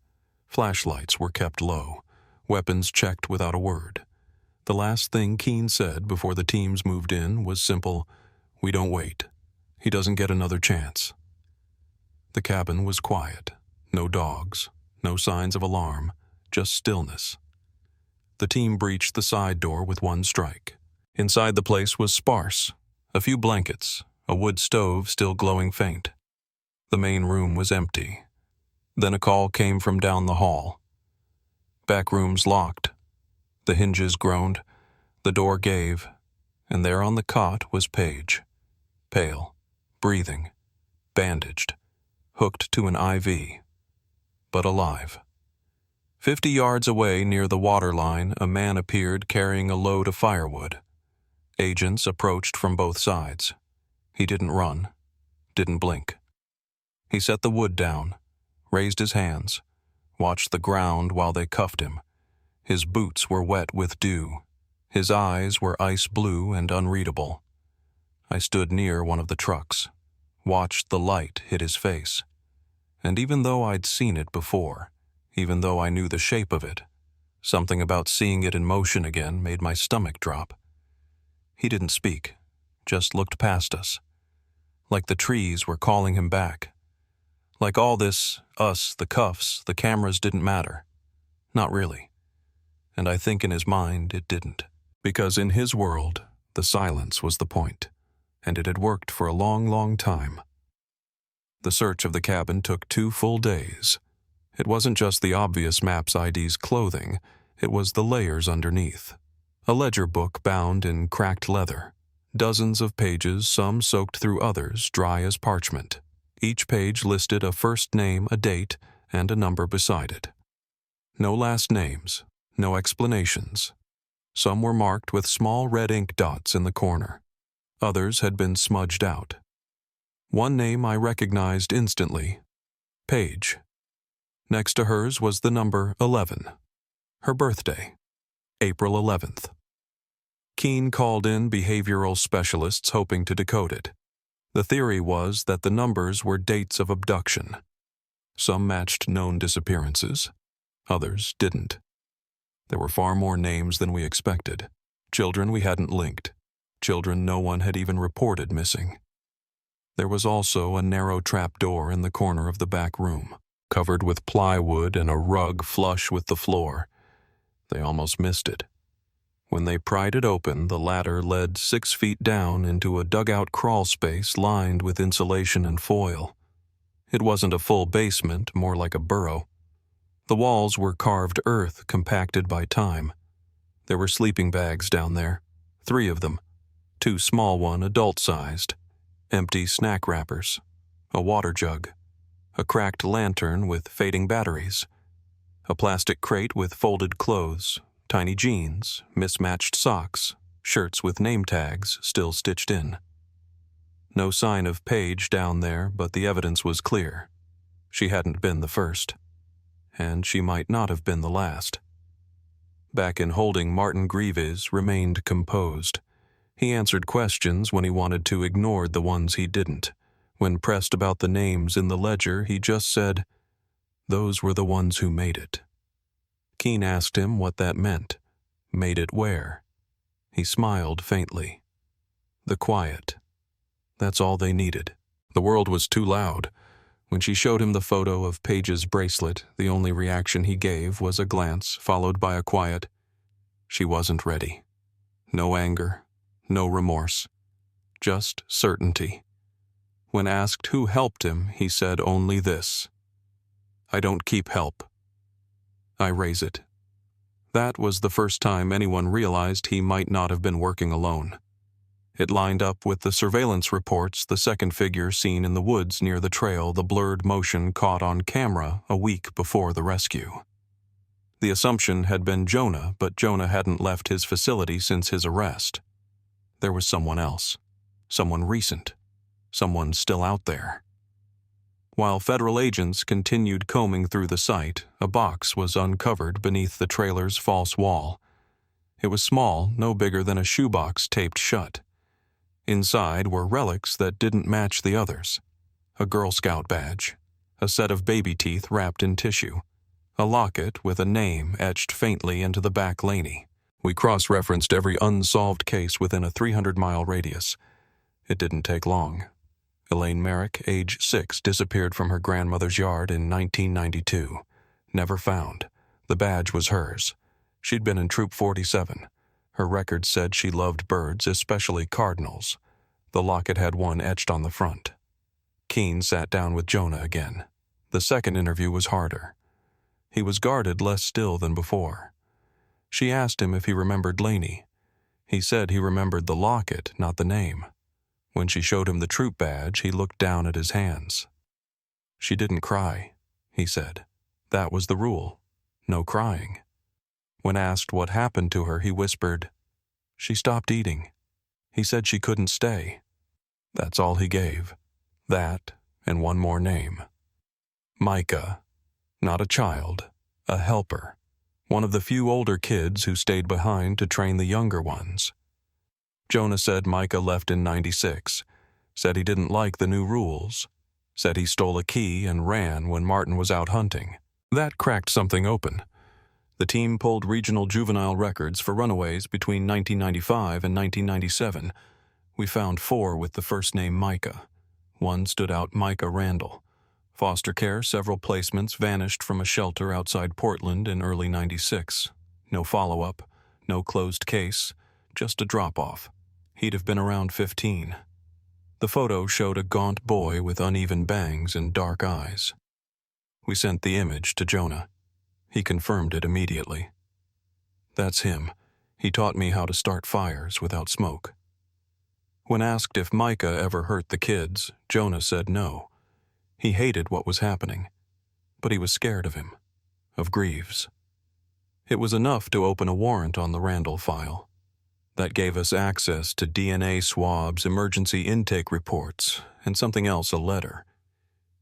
Flashlights were kept low, weapons checked without a word. The last thing Keene said before the teams moved in was simple, "We don't wait. He doesn't get another chance." The cabin was quiet. No dogs, no signs of alarm, just stillness. The team breached the side door with one strike. Inside the place was sparse. A few blankets, a wood stove still glowing faint. The main room was empty. Then a call came from down the hall. Back rooms locked. The hinges groaned. The door gave. And there on the cot was Paige. Pale, breathing, bandaged, hooked to an IV. But alive. 50 yards away near the water line, a man appeared carrying a load of firewood. Agents approached from both sides. He didn't run, didn't blink. He set the wood down, raised his hands, watched the ground while they cuffed him. His boots were wet with dew. His eyes were ice blue and unreadable. I stood near one of the trucks, watched the light hit his face. And even though I'd seen it before, even though I knew the shape of it, something about seeing it in motion again made my stomach drop. He didn't speak, just looked past us. Like the trees were calling him back. Like all this, us, the cuffs, the cameras didn't matter. Not really. And I think in his mind it didn't. Because in his world, the silence was the point. And it had worked for a long, long time. The search of the cabin took 2 full days. It wasn't just the obvious maps, IDs, clothing. It was the layers underneath. A ledger book bound in cracked leather. Dozens of pages, some soaked through others, dry as parchment. Each page listed a first name, a date, and a number beside it. No last names, no explanations. Some were marked with small red ink dots in the corner. Others had been smudged out. One name I recognized instantly, Paige. Next to hers was the number 11. Her birthday, April 11th. Keene called in behavioral specialists hoping to decode it. The theory was that the numbers were dates of abduction. Some matched known disappearances, others didn't. There were far more names than we expected. Children we hadn't linked. Children no one had even reported missing. There was also a narrow trap door in the corner of the back room, covered with plywood and a rug flush with the floor. They almost missed it. When they pried it open, the ladder led 6 feet down into a dugout crawl space lined with insulation and foil. It wasn't a full basement, more like a burrow. The walls were carved earth compacted by time. There were sleeping bags down there, 3 of them, 2 small ones adult-sized, empty snack wrappers, a water jug, a cracked lantern with fading batteries, a plastic crate with folded clothes, tiny jeans, mismatched socks, shirts with name tags still stitched in. No sign of Paige down there, but the evidence was clear. She hadn't been the first, and she might not have been the last. Back in holding, Martin Greaves remained composed. He answered questions when he wanted to, ignored the ones he didn't. When pressed about the names in the ledger, he just said, Those were the ones who made it. Keene asked him what that meant. Made it where? He smiled faintly. The quiet. That's all they needed. The world was too loud. When she showed him the photo of Paige's bracelet, the only reaction he gave was a glance, followed by a quiet. She wasn't ready. No anger, no remorse. Just certainty. When asked who helped him, he said only this: I don't keep help. I raise it. That was the first time anyone realized he might not have been working alone. It lined up with the surveillance reports, the second figure seen in the woods near the trail, the blurred motion caught on camera a week before the rescue. The assumption had been Jonah, but Jonah hadn't left his facility since his arrest. There was someone else. Someone recent. Someone still out there. While federal agents continued combing through the site, a box was uncovered beneath the trailer's false wall. It was small, no bigger than a shoebox taped shut. Inside were relics that didn't match the others. A Girl Scout badge, a set of baby teeth wrapped in tissue, a locket with a name etched faintly into the back laney. We cross-referenced every unsolved case within a 300-mile radius. It didn't take long. Elaine Merrick, age 6, disappeared from her grandmother's yard in 1992. Never found. The badge was hers. She'd been in Troop 47. Her record said she loved birds, especially cardinals. The locket had one etched on the front. Keene sat down with Jonah again. The second interview was harder. He was guarded less still than before. She asked him if he remembered Laney. He said he remembered the locket, not the name. When she showed him the troop badge, he looked down at his hands. She didn't cry, he said. That was the rule. No crying. When asked what happened to her, he whispered, she stopped eating. He said she couldn't stay. That's all he gave. That and one more name. Micah. Not a child, a helper. One of the few older kids who stayed behind to train the younger ones. Jonah said Micah left in '96, said he didn't like the new rules, said he stole a key and ran when Martin was out hunting. That cracked something open. The team pulled regional juvenile records for runaways between 1995 and 1997. We found 4 with the first name Micah. One stood out, Micah Randall. Foster care, several placements, vanished from a shelter outside Portland in early '96. No follow-up, no closed case, just a drop-off. He'd have been around 15. The photo showed a gaunt boy with uneven bangs and dark eyes. We sent the image to Jonah. He confirmed it immediately. That's him. He taught me how to start fires without smoke. When asked if Micah ever hurt the kids, Jonah said no. He hated what was happening, but he was scared of him, of Greaves. It was enough to open a warrant on the Randall file. That gave us access to DNA swabs, emergency intake reports, and something else, a letter.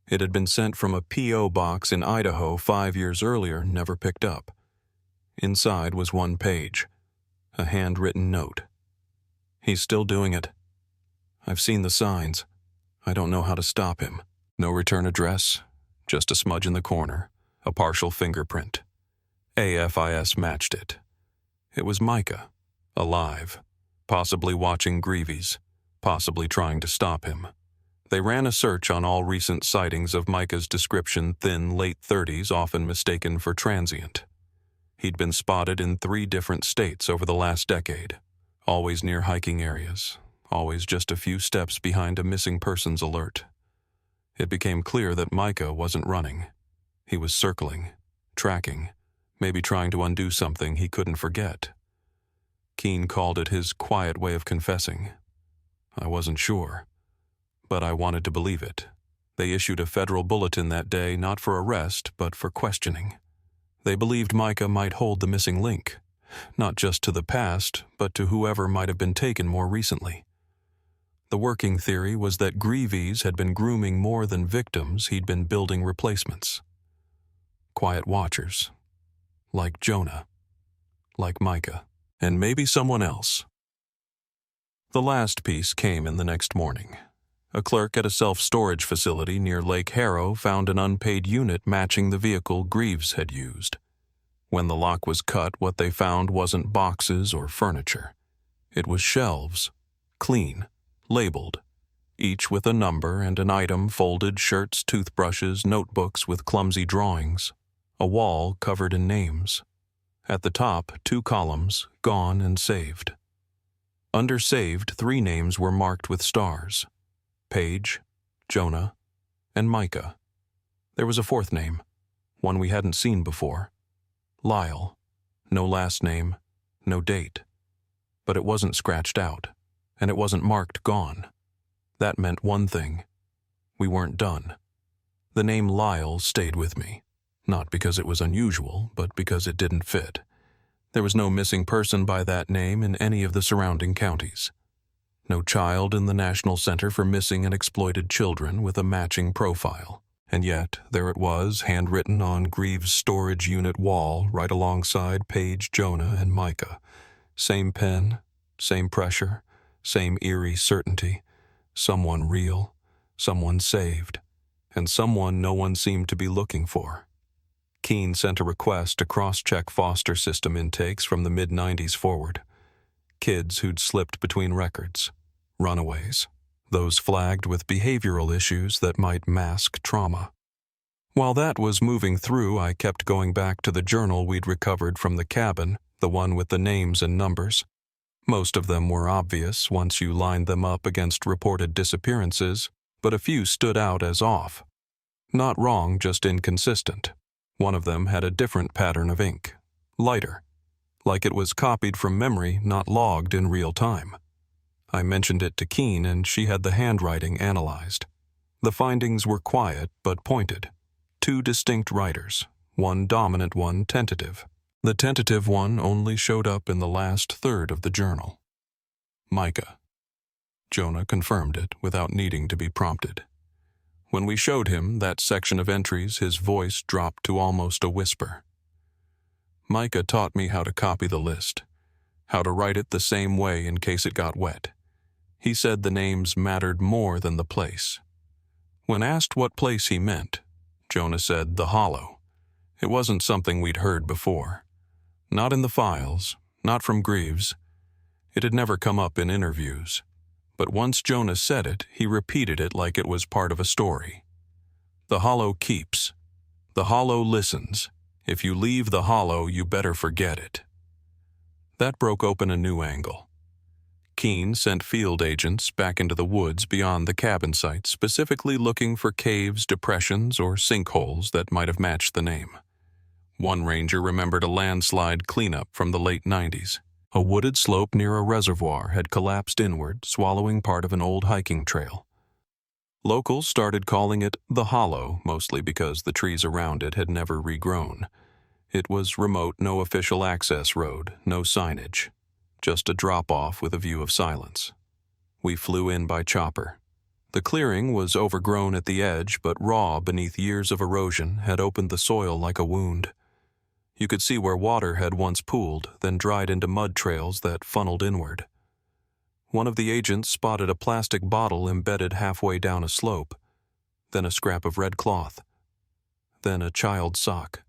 It had been sent from a P.O. box in Idaho 5 years earlier, never picked up. Inside was one page, a handwritten note. He's still doing it. I've seen the signs. I don't know how to stop him. No return address, just a smudge in the corner, a partial fingerprint. AFIS matched it. It was Micah, alive, possibly watching Greaves, possibly trying to stop him. They ran a search on all recent sightings of Micah's description, thin, late 30s, often mistaken for transient. He'd been spotted in 3 different states over the last decade, always near hiking areas, always just a few steps behind a missing persons alert. It became clear that Micah wasn't running. He was circling, tracking, maybe trying to undo something he couldn't forget. Keene called it his quiet way of confessing. I wasn't sure, but I wanted to believe it. They issued a federal bulletin that day, not for arrest, but for questioning. They believed Micah might hold the missing link, not just to the past, but to whoever might have been taken more recently. The working theory was that Greaves had been grooming more than victims, he'd been building replacements. Quiet watchers. Like Jonah. Like Micah. And maybe someone else. The last piece came in the next morning. A clerk at a self-storage facility near Lake Harrow found an unpaid unit matching the vehicle Greaves had used. When the lock was cut, what they found wasn't boxes or furniture. It was shelves, clean, labeled, each with a number and an item: folded shirts, toothbrushes, notebooks with clumsy drawings, a wall covered in names. At the top, 2 columns, gone and saved. Under saved, 3 names were marked with stars: Paige, Jonah, and Micah. There was a 4th name, one we hadn't seen before: Lyle. No last name, no date. But it wasn't scratched out, and it wasn't marked gone. That meant one thing: we weren't done. The name Lyle stayed with me, not because it was unusual, but because it didn't fit. There was no missing person by that name in any of the surrounding counties. No child in the National Center for Missing and Exploited Children with a matching profile. And yet, there it was, handwritten on Greaves' storage unit wall, right alongside Paige, Jonah, and Micah. Same pen, same pressure, same eerie certainty. Someone real, someone saved, and someone no one seemed to be looking for. Keene sent a request to cross-check foster system intakes from the mid-90s forward. Kids who'd slipped between records, runaways, those flagged with behavioral issues that might mask trauma. While that was moving through, I kept going back to the journal we'd recovered from the cabin, the one with the names and numbers. Most of them were obvious once you lined them up against reported disappearances, but a few stood out as off. Not wrong, just inconsistent. One of them had a different pattern of ink, lighter, like it was copied from memory, not logged in real time. I mentioned it to Keene, and she had the handwriting analyzed. The findings were quiet but pointed. 2 distinct writers, one dominant, one tentative. The tentative one only showed up in the last third of the journal. Micah. Jonah confirmed it without needing to be prompted. When we showed him that section of entries, his voice dropped to almost a whisper. Micah taught me how to copy the list, how to write it the same way in case it got wet. He said the names mattered more than the place. When asked what place he meant, Jonah said the Hollow. It wasn't something we'd heard before. Not in the files, not from Greaves. It had never come up in interviews. But once Jonah said it, he repeated it like it was part of a story. The Hollow keeps. The Hollow listens. If you leave the Hollow, you better forget it. That broke open a new angle. Keene sent field agents back into the woods beyond the cabin site, specifically looking for caves, depressions, or sinkholes that might have matched the name. One ranger remembered a landslide cleanup from the late 90s. A wooded slope near a reservoir had collapsed inward, swallowing part of an old hiking trail. Locals started calling it the Hollow, mostly because the trees around it had never regrown. It was remote, no official access road, no signage, just a drop-off with a view of silence. We flew in by chopper. The clearing was overgrown at the edge, but raw beneath years of erosion had opened the soil like a wound. You could see where water had once pooled, then dried into mud trails that funneled inward. One of the agents spotted a plastic bottle embedded halfway down a slope, then a scrap of red cloth, then a child's sock.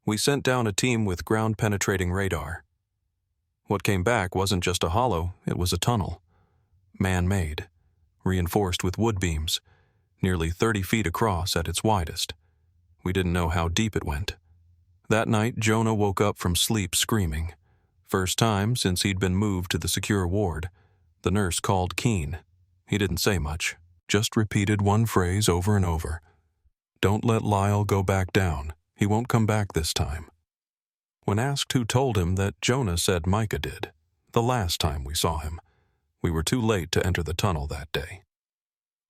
We sent down a team with ground-penetrating radar. What came back wasn't just a hollow, it was a tunnel. Man-made, reinforced with wood beams, nearly 30 feet across at its widest. We didn't know how deep it went. That night, Jonah woke up from sleep screaming. First time since he'd been moved to the secure ward. The nurse called Keene. He didn't say much, just repeated one phrase over and over. "Don't let Lyle go back down. He won't come back this time." When asked who told him that, Jonah said Micah did, the last time we saw him. We were too late to enter the tunnel that day.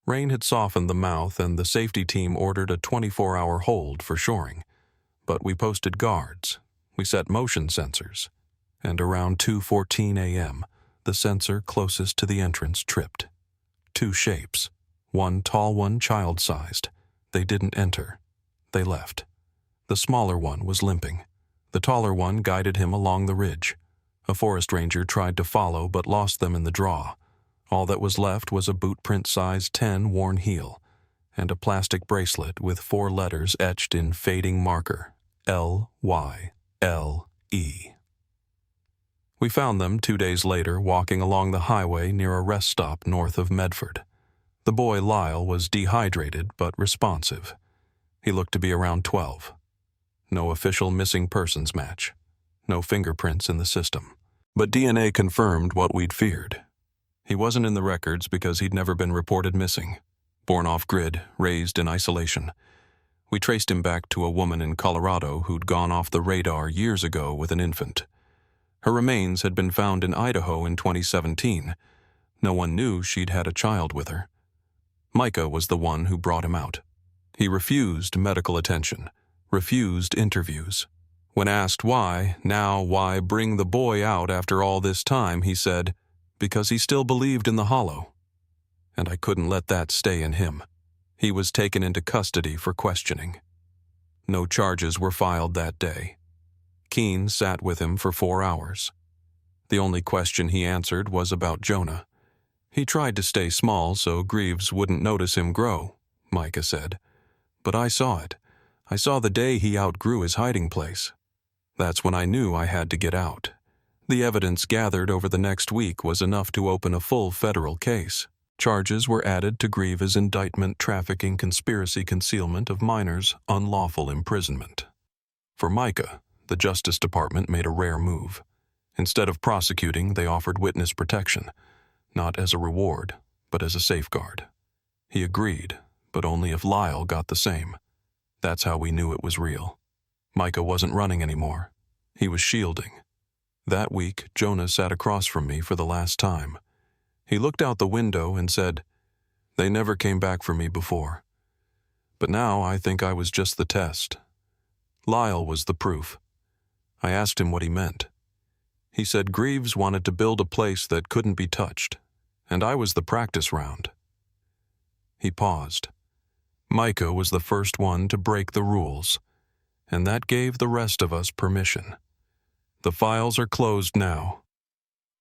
Rain had softened the mouth, and the safety team ordered a 24-hour hold for shoring. But we posted guards, we set motion sensors, and around 2:14 a.m., the sensor closest to the entrance tripped. 2 shapes, one tall, one child-sized. They didn't enter. They left. The smaller one was limping. The taller one guided him along the ridge. A forest ranger tried to follow but lost them in the draw. All that was left was a boot print size 10 worn heel and a plastic bracelet with 4 letters etched in fading marker, L-Y-L-E. We found them 2 days later walking along the highway near a rest stop north of Medford. The boy Lyle was dehydrated but responsive. He looked to be around 12. No official missing persons match. No fingerprints in the system. But DNA confirmed what we'd feared. He wasn't in the records because he'd never been reported missing. Born off-grid, raised in isolation. We traced him back to a woman in Colorado who'd gone off the radar years ago with an infant. Her remains had been found in Idaho in 2017. No one knew she'd had a child with her. Micah was the one who brought him out. He refused medical attention, refused interviews. When asked why bring the boy out after all this time, he said, because he still believed in the hollow. And I couldn't let that stay in him. He was taken into custody for questioning. No charges were filed that day. Keene sat with him for 4 hours. The only question he answered was about Jonah. He tried to stay small so Greaves wouldn't notice him grow, Micah said. But I saw it. I saw the day he outgrew his hiding place. That's when I knew I had to get out. The evidence gathered over the next week was enough to open a full federal case. Charges were added to Greaves' indictment: trafficking, conspiracy, concealment of minors, unlawful imprisonment. For Micah, the Justice Department made a rare move. Instead of prosecuting, they offered witness protection, not as a reward, but as a safeguard. He agreed, but only if Lyle got the same. That's how we knew it was real. Micah wasn't running anymore. He was shielding. That week, Jonah sat across from me for the last time. He looked out the window and said, "They never came back for me before. But now I think I was just the test. Lyle was the proof." I asked him what he meant. He said Greaves wanted to build a place that couldn't be touched, and I was the practice round. He paused. Micah was the first one to break the rules, and that gave the rest of us permission. The files are closed now.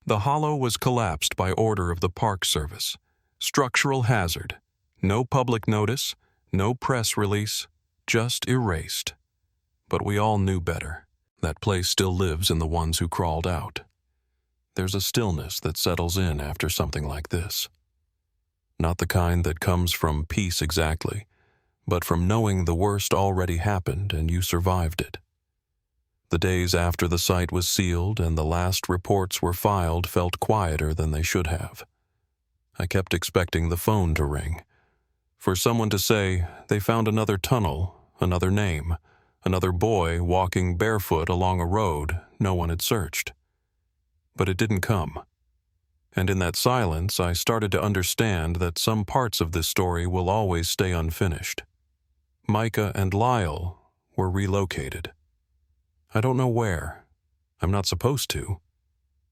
The hollow was collapsed by order of the Park Service. Structural hazard. No public notice, no press release, just erased. But we all knew better. That place still lives in the ones who crawled out. There's a stillness that settles in after something like this. Not the kind that comes from peace exactly, but from knowing the worst already happened and you survived it. The days after the site was sealed and the last reports were filed felt quieter than they should have. I kept expecting the phone to ring, for someone to say they found another tunnel, another name, another boy walking barefoot along a road no one had searched. But it didn't come. And in that silence, I started to understand that some parts of this story will always stay unfinished. Micah and Lyle were relocated. I don't know where. I'm not supposed to.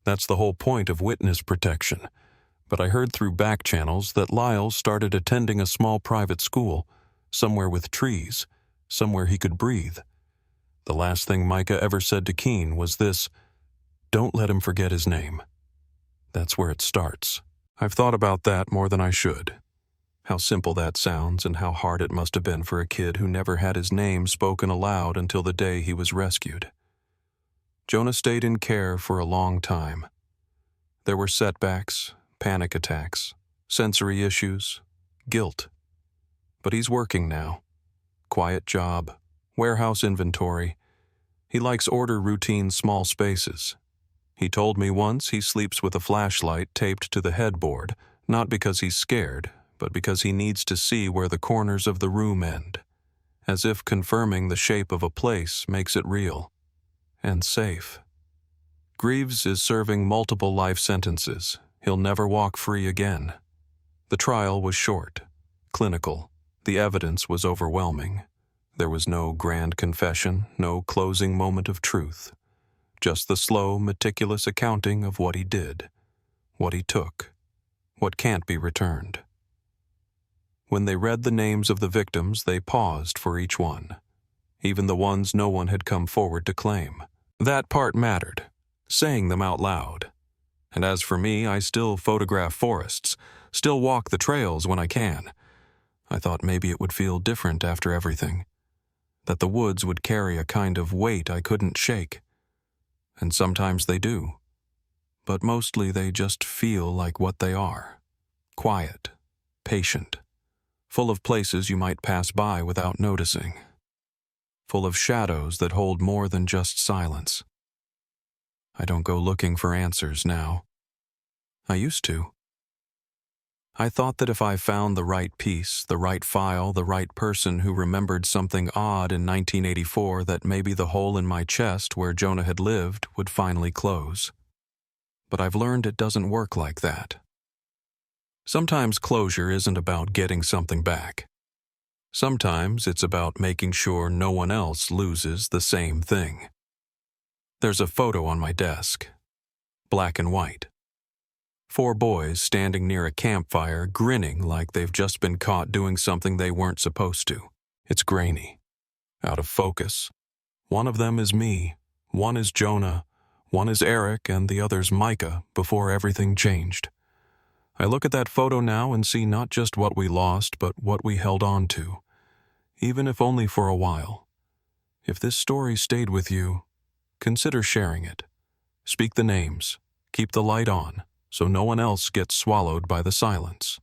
That's the whole point of witness protection. But I heard through back channels that Lyle started attending a small private school, somewhere with trees, somewhere he could breathe. The last thing Micah ever said to Keene was this: "Don't let him forget his name." That's where it starts. I've thought about that more than I should. How simple that sounds and how hard it must have been for a kid who never had his name spoken aloud until the day he was rescued. Jonah stayed in care for a long time. There were setbacks, panic attacks, sensory issues, guilt. But he's working now. Quiet job, warehouse inventory. He likes order routine small spaces. He told me once he sleeps with a flashlight taped to the headboard, not because he's scared, but because he needs to see where the corners of the room end, as if confirming the shape of a place makes it real and safe. Greaves is serving multiple life sentences. He'll never walk free again. The trial was short, clinical. The evidence was overwhelming. There was no grand confession, no closing moment of truth. Just the slow, meticulous accounting of what he did, what he took, what can't be returned. When they read the names of the victims, they paused for each one, even the ones no one had come forward to claim. That part mattered, saying them out loud. And as for me, I still photograph forests, still walk the trails when I can. I thought maybe it would feel different after everything, that the woods would carry a kind of weight I couldn't shake. And sometimes they do, but mostly they just feel like what they are: quiet, patient, full of places you might pass by without noticing, full of shadows that hold more than just silence. I don't go looking for answers now. I used to. I thought that if I found the right piece, the right file, the right person who remembered something odd in 1984, that maybe the hole in my chest where Jonah had lived would finally close. But I've learned it doesn't work like that. Sometimes closure isn't about getting something back. Sometimes it's about making sure no one else loses the same thing. There's a photo on my desk, black and white. 4 boys standing near a campfire, grinning like they've just been caught doing something they weren't supposed to. It's grainy, out of focus. One of them is me, one is Jonah, one is Eric, and the other's Micah, before everything changed. I look at that photo now and see not just what we lost, but what we held on to, even if only for a while. If this story stayed with you, consider sharing it. Speak the names, keep the light on, so no one else gets swallowed by the silence.